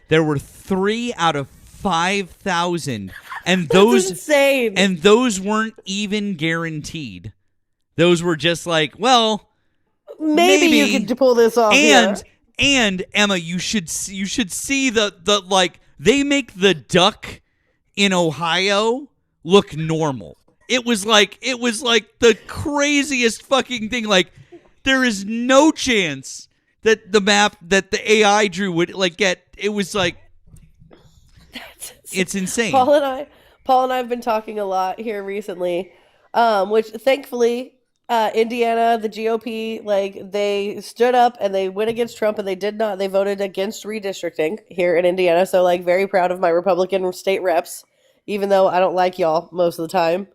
There were 3 out of 5,000, and those insane. And those weren't even guaranteed. Those were just like, well, maybe you could pull this off. And Emma, you should see the like, they make the duck in Ohio look normal. It was like the craziest fucking thing. Like, there is no chance that the map that the AI drew would like get. It was like, it's insane. Paul and I have been talking a lot here recently, which thankfully, Indiana, the GOP, like, they stood up and they went against Trump, and they voted against redistricting here in Indiana. So, like, very proud of my Republican state reps, even though I don't like y'all most of the time.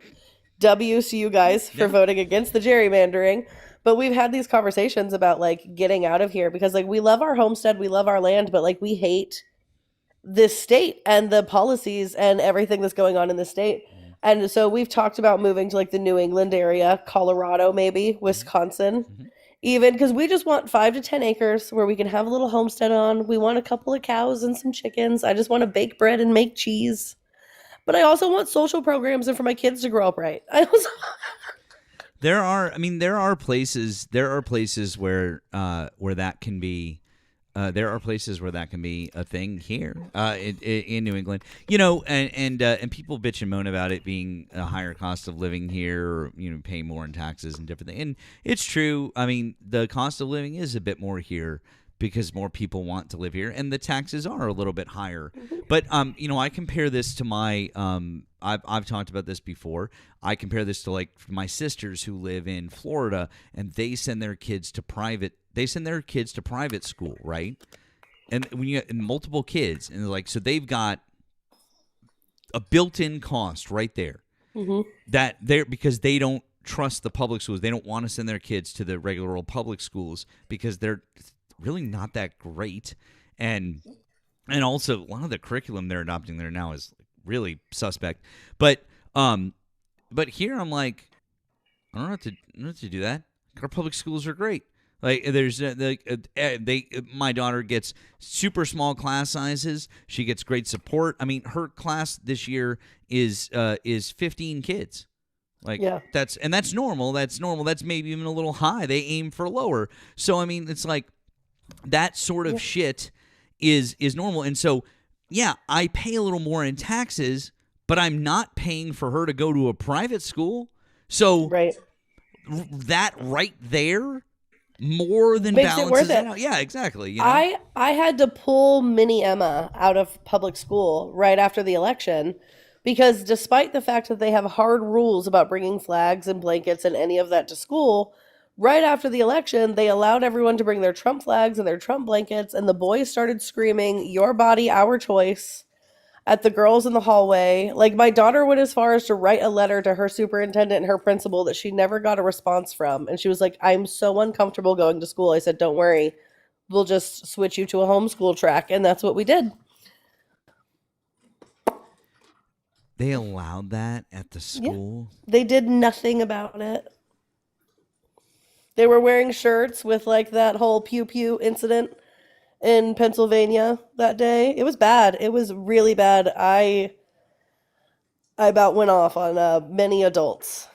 W's to you guys for voting against the gerrymandering. But we've had these conversations about, like, getting out of here because, like, we love our homestead, we love our land, but, like, we hate this state and the policies and everything that's going on in the state. And so we've talked about moving to, like, the New England area, Colorado, maybe Wisconsin, even, because we just want 5 to 10 acres where we can have a little homestead on. We want a couple of cows and some chickens. I just want to bake bread and make cheese. But I also want social programs and for my kids to grow up right. There are places where that can be. There are places where that can be a thing here in New England, and people bitch and moan about it being a higher cost of living here, or paying more in taxes and different things. And it's true. I mean, the cost of living is a bit more here because more people want to live here, and the taxes are a little bit higher. But I compare this to my I've talked about this before. I compare this to, like, my sisters who live in Florida, and they send their kids to private school, right? And when you have multiple kids, and like, so they've got a built-in cost right there. Mm-hmm. That they're, because they don't trust the public schools. They don't want to send their kids to the regular old public schools because they're really not that great. And also, a lot of the curriculum they're adopting there now is really suspect. But here I'm like, I don't have to do that. Our public schools are great. Like, there's my daughter gets super small class sizes. She gets great support. I mean, her class this year is 15 kids. Like, yeah. That's normal. That's normal. That's maybe even a little high. They aim for lower. So I mean, it's like that sort of shit is normal. And so, yeah, I pay a little more in taxes, but I'm not paying for her to go to a private school. So that right there more than makes balances it worth it out. Yeah, exactly. I had to pull mini Emma out of public school right after the election because despite the fact that they have hard rules about bringing flags and blankets and any of that to school, right after the election, they allowed everyone to bring their Trump flags and their Trump blankets, and the boys started screaming, "Your body, our choice," at the girls in the hallway. Like, my daughter went as far as to write a letter to her superintendent and her principal that she never got a response from. And she was like, "I'm so uncomfortable going to school." I said, "Don't worry. We'll just switch you to a homeschool track." And that's what we did. They allowed that at the school? They did nothing about it. They were wearing shirts with like that whole pew pew incident in Pennsylvania that day. It was bad. It was really bad. I about went off on many adults.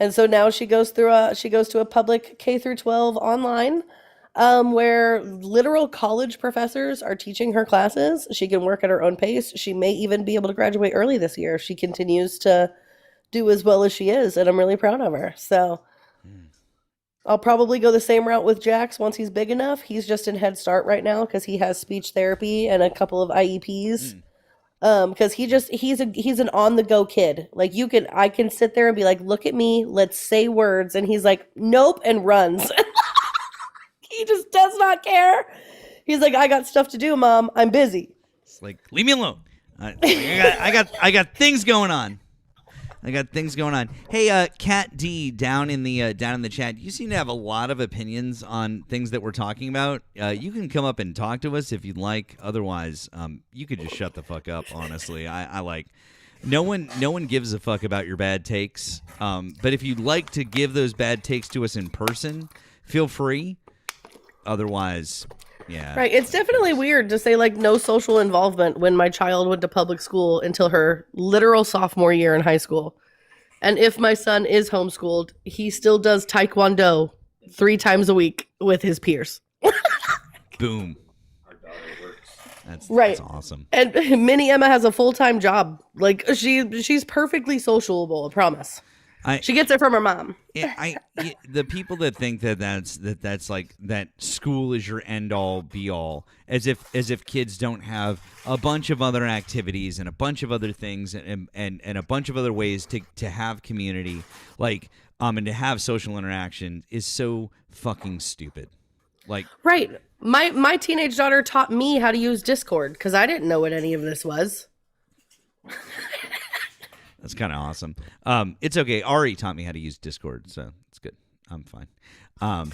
And so now she goes to a public K through 12 online, where literal college professors are teaching her classes. She can work at her own pace. She may even be able to graduate early this year if she continues to do as well as she is, and I'm really proud of her. So I'll probably go the same route with Jax once he's big enough. He's just in Head Start right now because he has speech therapy and a couple of IEPs. Because he's an on the go kid. Like, I can sit there and be like, "Look at me, let's say words," and he's like, "Nope," and runs. He just does not care. He's like, "I got stuff to do, Mom. I'm busy." It's like, leave me alone. I got things going on. Hey, Kat D down in the chat. You seem to have a lot of opinions on things that we're talking about. You can come up and talk to us if you'd like. Otherwise, you could just shut the fuck up. Honestly, I like. No one gives a fuck about your bad takes. But if you'd like to give those bad takes to us in person, feel free. Otherwise, yeah. Right. It's definitely weird to say like no social involvement when my child went to public school until her literal sophomore year in high school. And if my son is homeschooled, he still does Taekwondo 3 times a week with his peers. Boom. That's awesome. And Mini Emma has a full-time job. Like, she's perfectly sociable, I promise. She gets it from her mom. The people that think that's like that school is your end all be all, as if kids don't have a bunch of other activities and a bunch of other things and a bunch of other ways to have community, like and to have social interaction is so fucking stupid. Like, right. My teenage daughter taught me how to use Discord because I didn't know what any of this was. That's kind of awesome. It's okay. Ari taught me how to use Discord, so it's good. I'm fine. I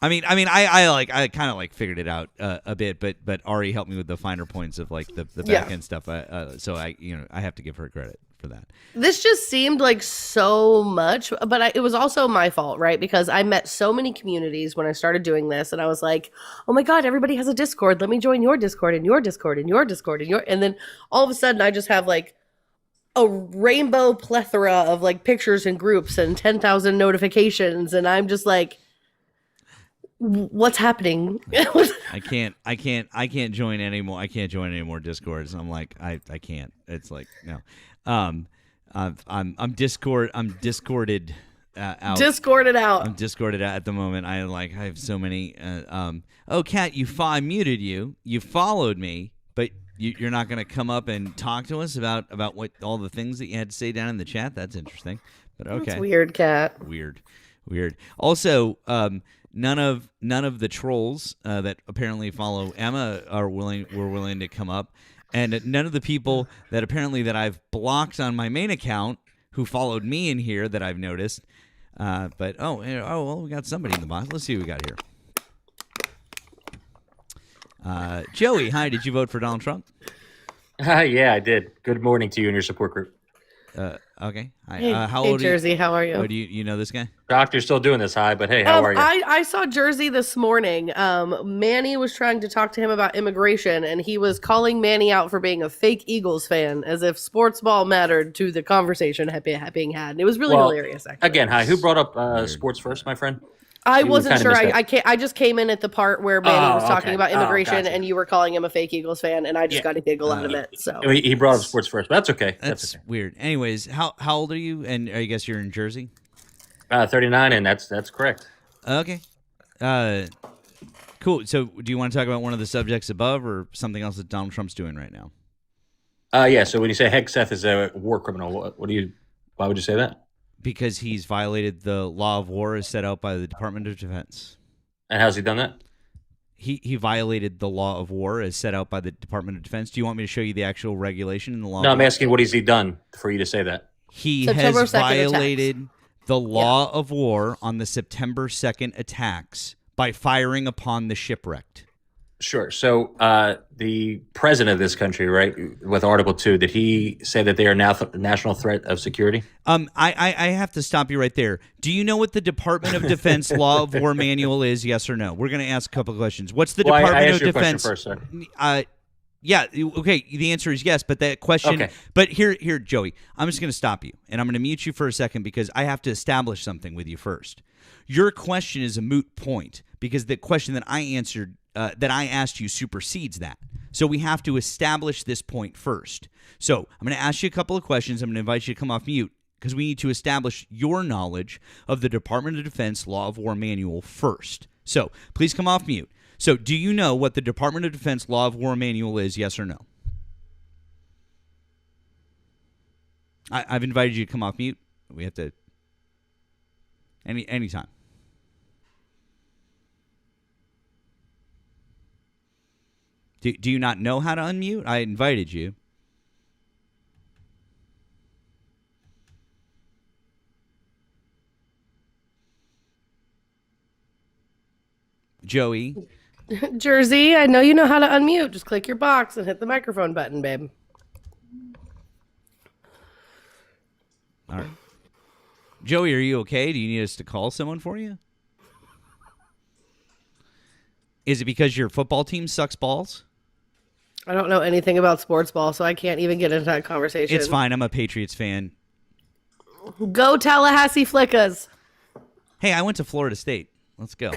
kind of like figured it out a bit, but Ari helped me with the finer points of like the back end stuff. So I have to give her credit for that. This just seemed like so much, but it was also my fault, right? Because I met so many communities when I started doing this, and I was like, "Oh my god, everybody has a Discord. Let me join your Discord and your Discord and your Discord and your." And then all of a sudden, I just have like a rainbow plethora of like pictures and groups and 10,000 notifications, and I'm just like, what's happening? I can't join anymore. I can't join any more Discords. I'm like, I can't. It's like, no. I'm discorded out. Discorded out. I'm discorded out at the moment. I have so many. Oh, Kat, I muted you. You followed me, but you're not going to come up and talk to us about what all the things that you had to say down in the chat. That's interesting. But okay. That's weird, Kat. Weird. Also, none of the trolls that apparently follow Emma were willing to come up, and none of the people that apparently that I've blocked on my main account who followed me in here that I've noticed. But well, we got somebody in the box. Let's see what we got here. Joey, hi. Did you vote for Donald Trump? Yeah, I did. Good morning to you and your support group. Okay. Hi. Hey, how old Jersey, are you? how are you? Oh, do you know this guy? Doctor's still doing this, hi, but hey, how are you? I saw Jersey this morning. Manny was trying to talk to him about immigration, and he was calling Manny out for being a fake Eagles fan, as if sports ball mattered to the conversation being had. And it was really hilarious, actually. Again, hi. Who brought up sports first, my friend? I wasn't sure. I just came in at the part where Manny was talking about immigration, and you were calling him a fake Eagles fan, and I just got a giggle out of it. So he brought up sports first, but that's okay. That's okay. Weird. Anyways, how old are you? And I guess you're in Jersey. 39, and that's correct. Okay. Cool. So, do you want to talk about one of the subjects above, or something else that Donald Trump's doing right now? Yeah. So when you say Hegseth is a war criminal, why would you say that? Because he's violated the law of war as set out by the Department of Defense. And how's he done that? He violated the law of war as set out by the Department of Defense. Do you want me to show you the actual regulation in the law? No, of I'm war? asking what has he done for you to say that? He September has 2nd violated the law of war on the September 2nd attacks by firing upon the shipwrecked. Sure. So the president of this country, right, with Article 2, did he say that they are now national threat of security? I have to stop you right there. Do you know what the Department of Defense Law of War Manual is? Yes or no? We're going to ask a couple of questions. What's the Department I asked of your Defense? question first, sir. Yeah, okay, the answer is yes, but that question Okay. But here Joey, I'm just going to stop you and I'm going to mute you for a second because I have to establish something with you first. Your question is a moot point because the question that I answered that I asked you supersedes that. So we have to establish this point first. So I'm going to ask you a couple of questions. I'm going to invite you to come off mute because we need to establish your knowledge of the Department of Defense Law of War Manual first. So please come off mute. So do you know what the Department of Defense Law of War Manual is, yes or no? I've invited you to come off mute. We have to anytime. Do you not know how to unmute? I invited you. Joey. Jersey, I know you know how to unmute. Just click your box and hit the microphone button, babe. All right. Joey, are you okay? Do you need us to call someone for you? Is it because your football team sucks balls? I don't know anything about sports ball, so I can't even get into that conversation. It's fine. I'm a Patriots fan. Go Tallahassee Flickas. Hey, I went to Florida State. Let's go.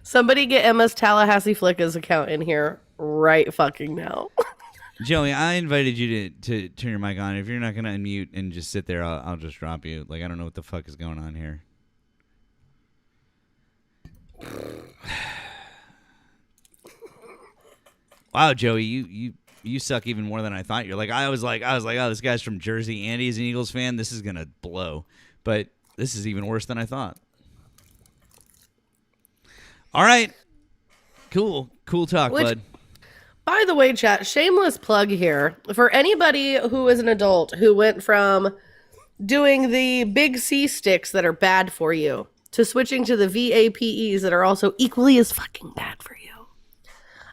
Somebody get Emma's Tallahassee Flickas account in here right fucking now. Joey, I invited you to turn your mic on. If you're not going to unmute and just sit there, I'll just drop you. Like, I don't know what the fuck is going on here. Wow, Joey, you suck even more than I thought. You're like I was like, oh, this guy's from Jersey. Andy's an Eagles fan. This is gonna blow, but this is even worse than I thought. All right, cool talk, bud. By the way, chat, shameless plug here for anybody who is an adult who went from doing the big C sticks that are bad for you to switching to the VAPEs that are also equally as fucking bad for you.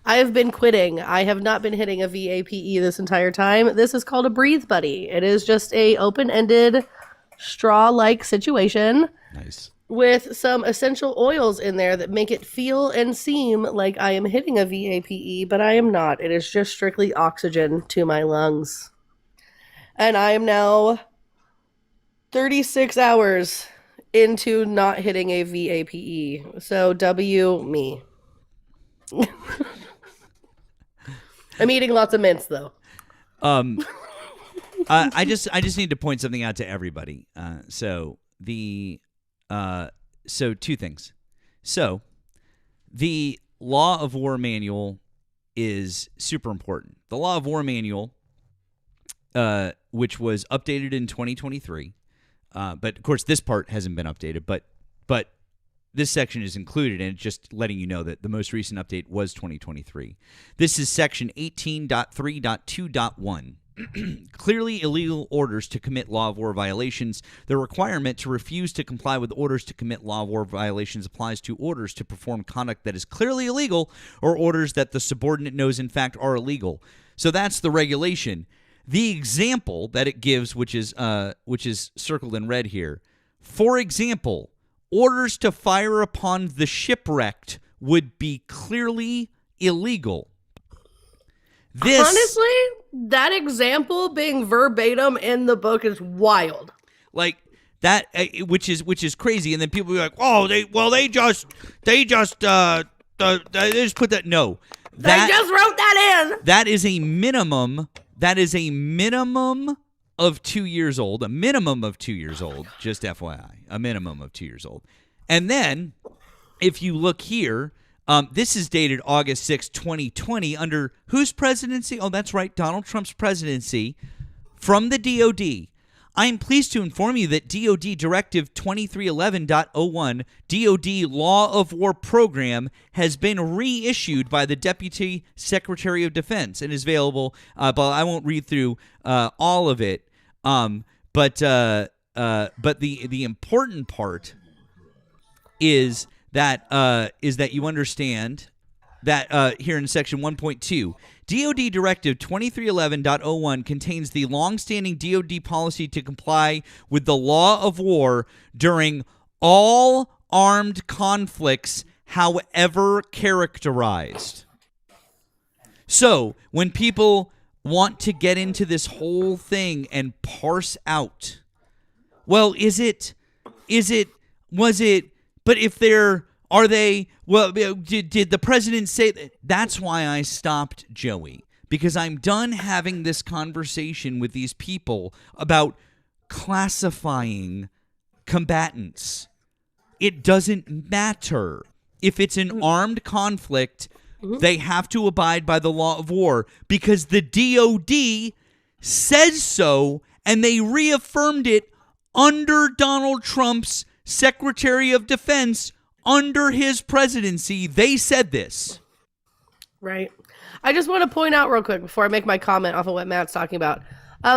I have been quitting. I have not been hitting a VAPE this entire time. This is called a Breathe Buddy. It is just a open-ended straw-like situation. Nice. With some essential oils in there that make it feel and seem like I am hitting a VAPE, but I am not. It is just strictly oxygen to my lungs. And I am now 36 hours into not hitting a VAPE. So W me. I'm eating lots of mints though. I just need to point something out to everybody. So two things. So the Law of War Manual is super important. The Law of War Manual, which was updated in 2023, but of course this part hasn't been updated, but this section is included, and it's just letting you know that the most recent update was 2023. This is section 18.3.2.1. Clearly illegal orders to commit law of war violations. The requirement to refuse to comply with orders to commit law of war violations applies to orders to perform conduct that is clearly illegal or orders that the subordinate knows in fact are illegal. So that's the regulation. The example that it gives, which is circled in red here, for example, orders to fire upon the shipwrecked would be clearly illegal. Honestly, that example being verbatim in the book is wild. Like that, which is crazy. And then people be like, "Oh, they just put that." No, they just wrote that in. That is a minimum. That is a minimum of 2 years old. A minimum of 2 years old. Just FYI, a minimum of 2 years old. And then, if you look here, This is dated August 6, 2020, under whose presidency? Oh, that's right, Donald Trump's presidency. From the DOD. I am pleased to inform you that DOD Directive 2311.01, DOD Law of War Program, has been reissued by the Deputy Secretary of Defense and is available, but I won't read through all of it. But the important part is that you understand that here in section 1.2, DOD Directive 2311.01 contains the longstanding DOD policy to comply with the law of war during all armed conflicts, however characterized. So when people want to get into this whole thing and parse out, well, was it, but if are they, well, did the president say that? That's why I stopped, Joey, because I'm done having this conversation with these people about classifying combatants. It doesn't matter. If it's an armed conflict, they have to abide by the law of war because the DOD says so, and they reaffirmed it under Donald Trump's Secretary of Defense. Under his presidency, they said this. Right. I just want to point out real quick before I make my comment off of what Matt's talking about.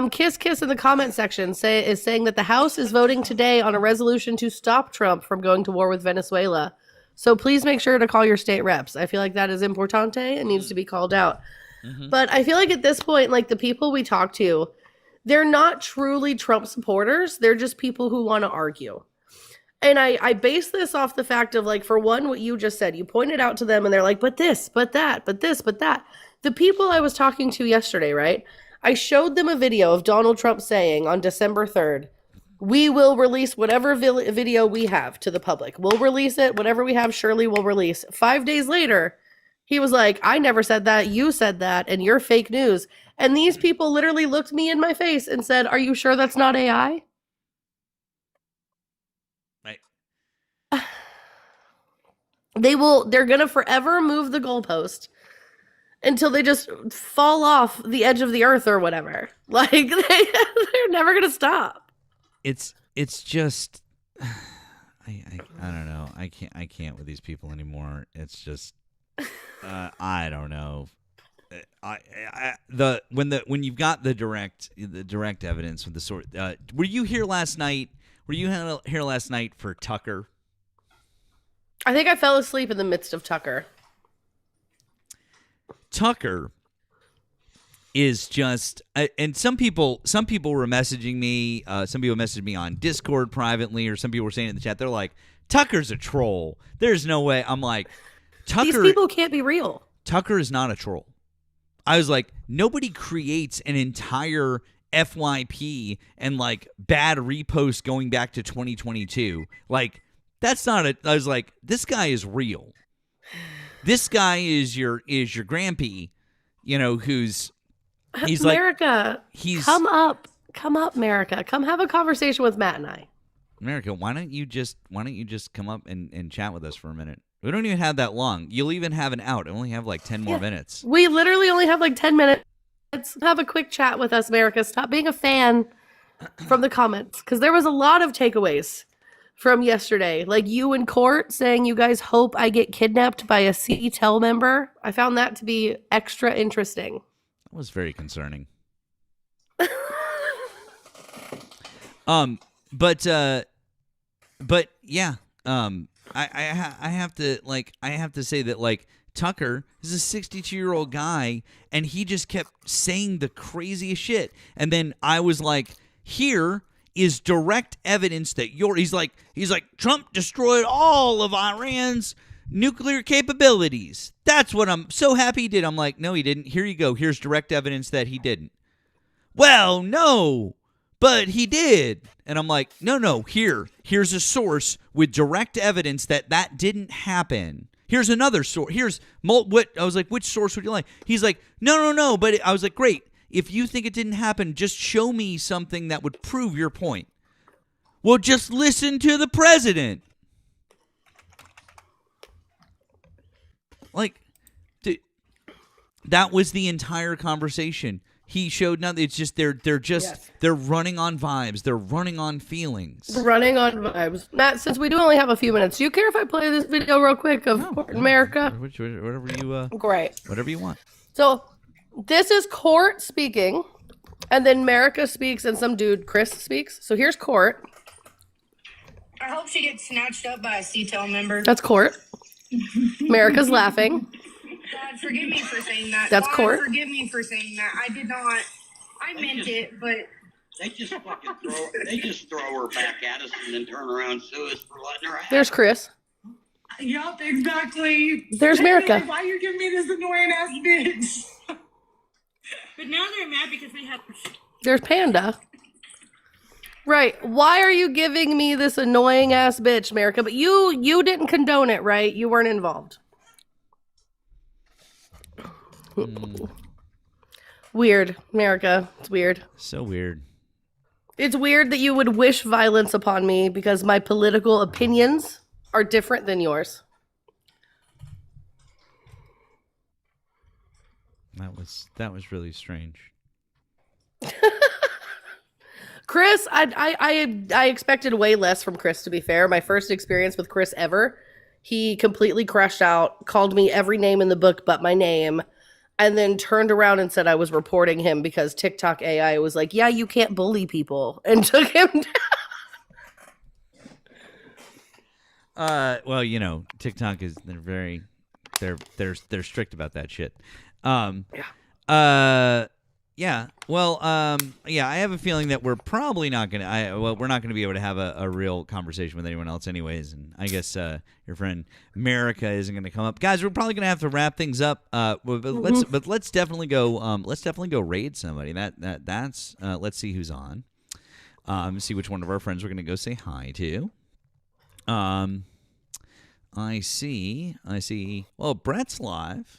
Kiss in the comment section is saying that the House is voting today on a resolution to stop Trump from going to war with Venezuela. So please make sure to call your state reps. I feel like that is importante and needs to be called out. But I feel like at this point, like the people we talk to, they're not truly Trump supporters. They're just people who want to argue. And I base this off the fact of, like, for one, what you just said. You pointed out to them and they're like, but this, but that, but this, but that. The people I was talking to yesterday, right? I showed them a video of Donald Trump saying on December 3rd, we will release whatever video we have to the public. We'll release it. Whatever we have, surely we'll release. 5 days later, he was like, I never said that. You said that, and you're fake news. And these people literally looked me in my face and said, are you sure that's not AI? They're going to forever move the goalpost until they just fall off the edge of the earth or whatever. Like, they're never going to stop. It's just, I don't know. I can't with these people anymore. It's just, I don't know. When you've got the direct evidence with the sort, were you here last night? Were you here last night for Tucker? I think I fell asleep in the midst of Tucker. Tucker is just, and some people were messaging me. Some people messaged me on Discord privately, or some people were saying in the chat, they're like, Tucker's a troll. There's no way. I'm like, Tucker. These people can't be real. Tucker is not a troll. I was like, nobody creates an entire FYP and like bad repost going back to 2022. Like, that's not it. I was like, this guy is real. This guy is your grampy, he's America, like, come up, America. Come have a conversation with Matt and I. America, why don't you just come up and chat with us for a minute? We don't even have that long. You'll even have an out. I only have like 10 more minutes. We literally only have like 10 minutes. Let's have a quick chat with us, America. Stop being a fan from the comments, because there was a lot of takeaways from yesterday, like you in court saying you guys hope I get kidnapped by a CTEL member. I found that to be extra interesting. That was very concerning. But yeah, I have to say that, like, Tucker is a 62-year-old guy, and he just kept saying the craziest shit, and then I was like, here is direct evidence that he's like Trump destroyed all of Iran's nuclear capabilities. That's what I'm so happy he did. I'm like, no, he didn't. Here you go. Here's direct evidence that he didn't. Well, no, but he did. And I'm like, no, here's a source with direct evidence that didn't happen. Here's another source. Here's what I was like, which source would you like? He's like, no, but I was like, great. If you think it didn't happen, just show me something that would prove your point. Well, just listen to the president. Like, that was the entire conversation. He showed nothing. It's just they're running on vibes. They're running on feelings. Running on vibes. Matt, since we do only have a few minutes, do you care if I play this video real quick of Court in America? Whatever you want. So this is Court speaking, and then America speaks, and some dude, Chris, speaks. So here's Court. I hope she gets snatched up by a CTEL member. That's Court. America's laughing. God, forgive me for saying that. That's God, Court. Forgive me for saying that. I did not. I meant it, but They just fucking throw her back at us and then turn around and sue us for letting her out. There's Chris. yup, exactly. There's America. Why you giving me this annoying ass bitch? But now they're mad because we had. There's Panda. Right. Why are you giving me this annoying ass bitch, America? But you didn't condone it, right? You weren't involved. Weird, America. It's weird. So weird. It's weird that you would wish violence upon me because my political opinions are different than yours. That was really strange. Chris, I expected way less from Chris, to be fair. My first experience with Chris ever, he completely crashed out, called me every name in the book but my name, and then turned around and said I was reporting him because TikTok AI was like, yeah, you can't bully people, and took him down. Well, you know, TikTok is they're strict about that shit. Yeah. Well, yeah, I have a feeling that we're probably not going to, we're not going to be able to have a real conversation with anyone else anyways. And I guess your friend America isn't going to come up. Guys, we're probably going to have to wrap things up. But let's definitely go raid somebody. That's let's see who's on. See which one of our friends we're going to go say hi to. I see. Well, Brett's live.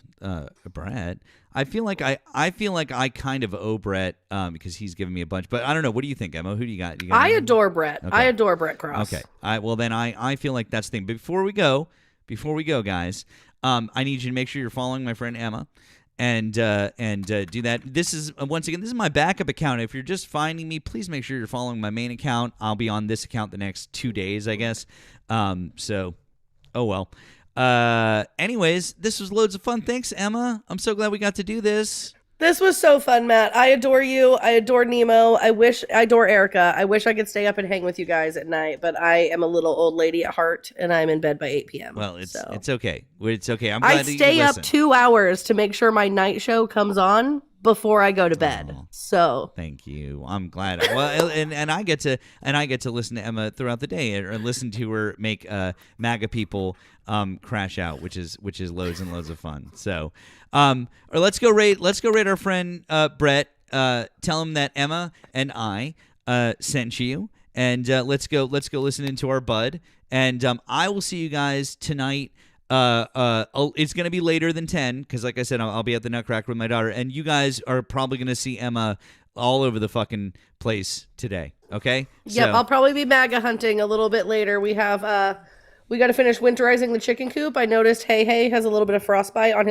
Brett. I feel like I kind of owe Brett because he's given me a bunch. But I don't know. What do you think, Emma? Who do you got? I adore Brett. Okay. I adore Brett Cross. Okay. Well, then I feel like that's the thing. But before we go, guys, I need you to make sure you're following my friend Emma. And do that. This is my backup account. If you're just finding me, please make sure you're following my main account. I'll be on this account the next 2 days, I guess. So, oh well. Anyways, this was loads of fun. Thanks, Emma. I'm so glad we got to do this. This was so fun, Matt. I adore you. I adore Nemo. I adore Erica. I wish I could stay up and hang with you guys at night, but I am a little old lady at heart, and I'm in bed by 8 p.m. Well, it's okay. It's okay. I'm glad I that you stay up listen. 2 hours to make sure my night show comes on before I go to bed. So thank you. I'm glad. Well, and I get to listen to Emma throughout the day, or listen to her make MAGA people crash out, which is loads and loads of fun. So, or let's go rate our friend Brett. Tell him that Emma and I sent you, and let's go listen into our bud. And I will see you guys tonight. It's going to be later than 10 because, like I said, I'll be at the Nutcracker with my daughter, and you guys are probably going to see Emma all over the fucking place today. Okay? Yep, I'll probably be MAGA hunting a little bit later. We have we got to finish winterizing the chicken coop. I noticed Hey has a little bit of frostbite on his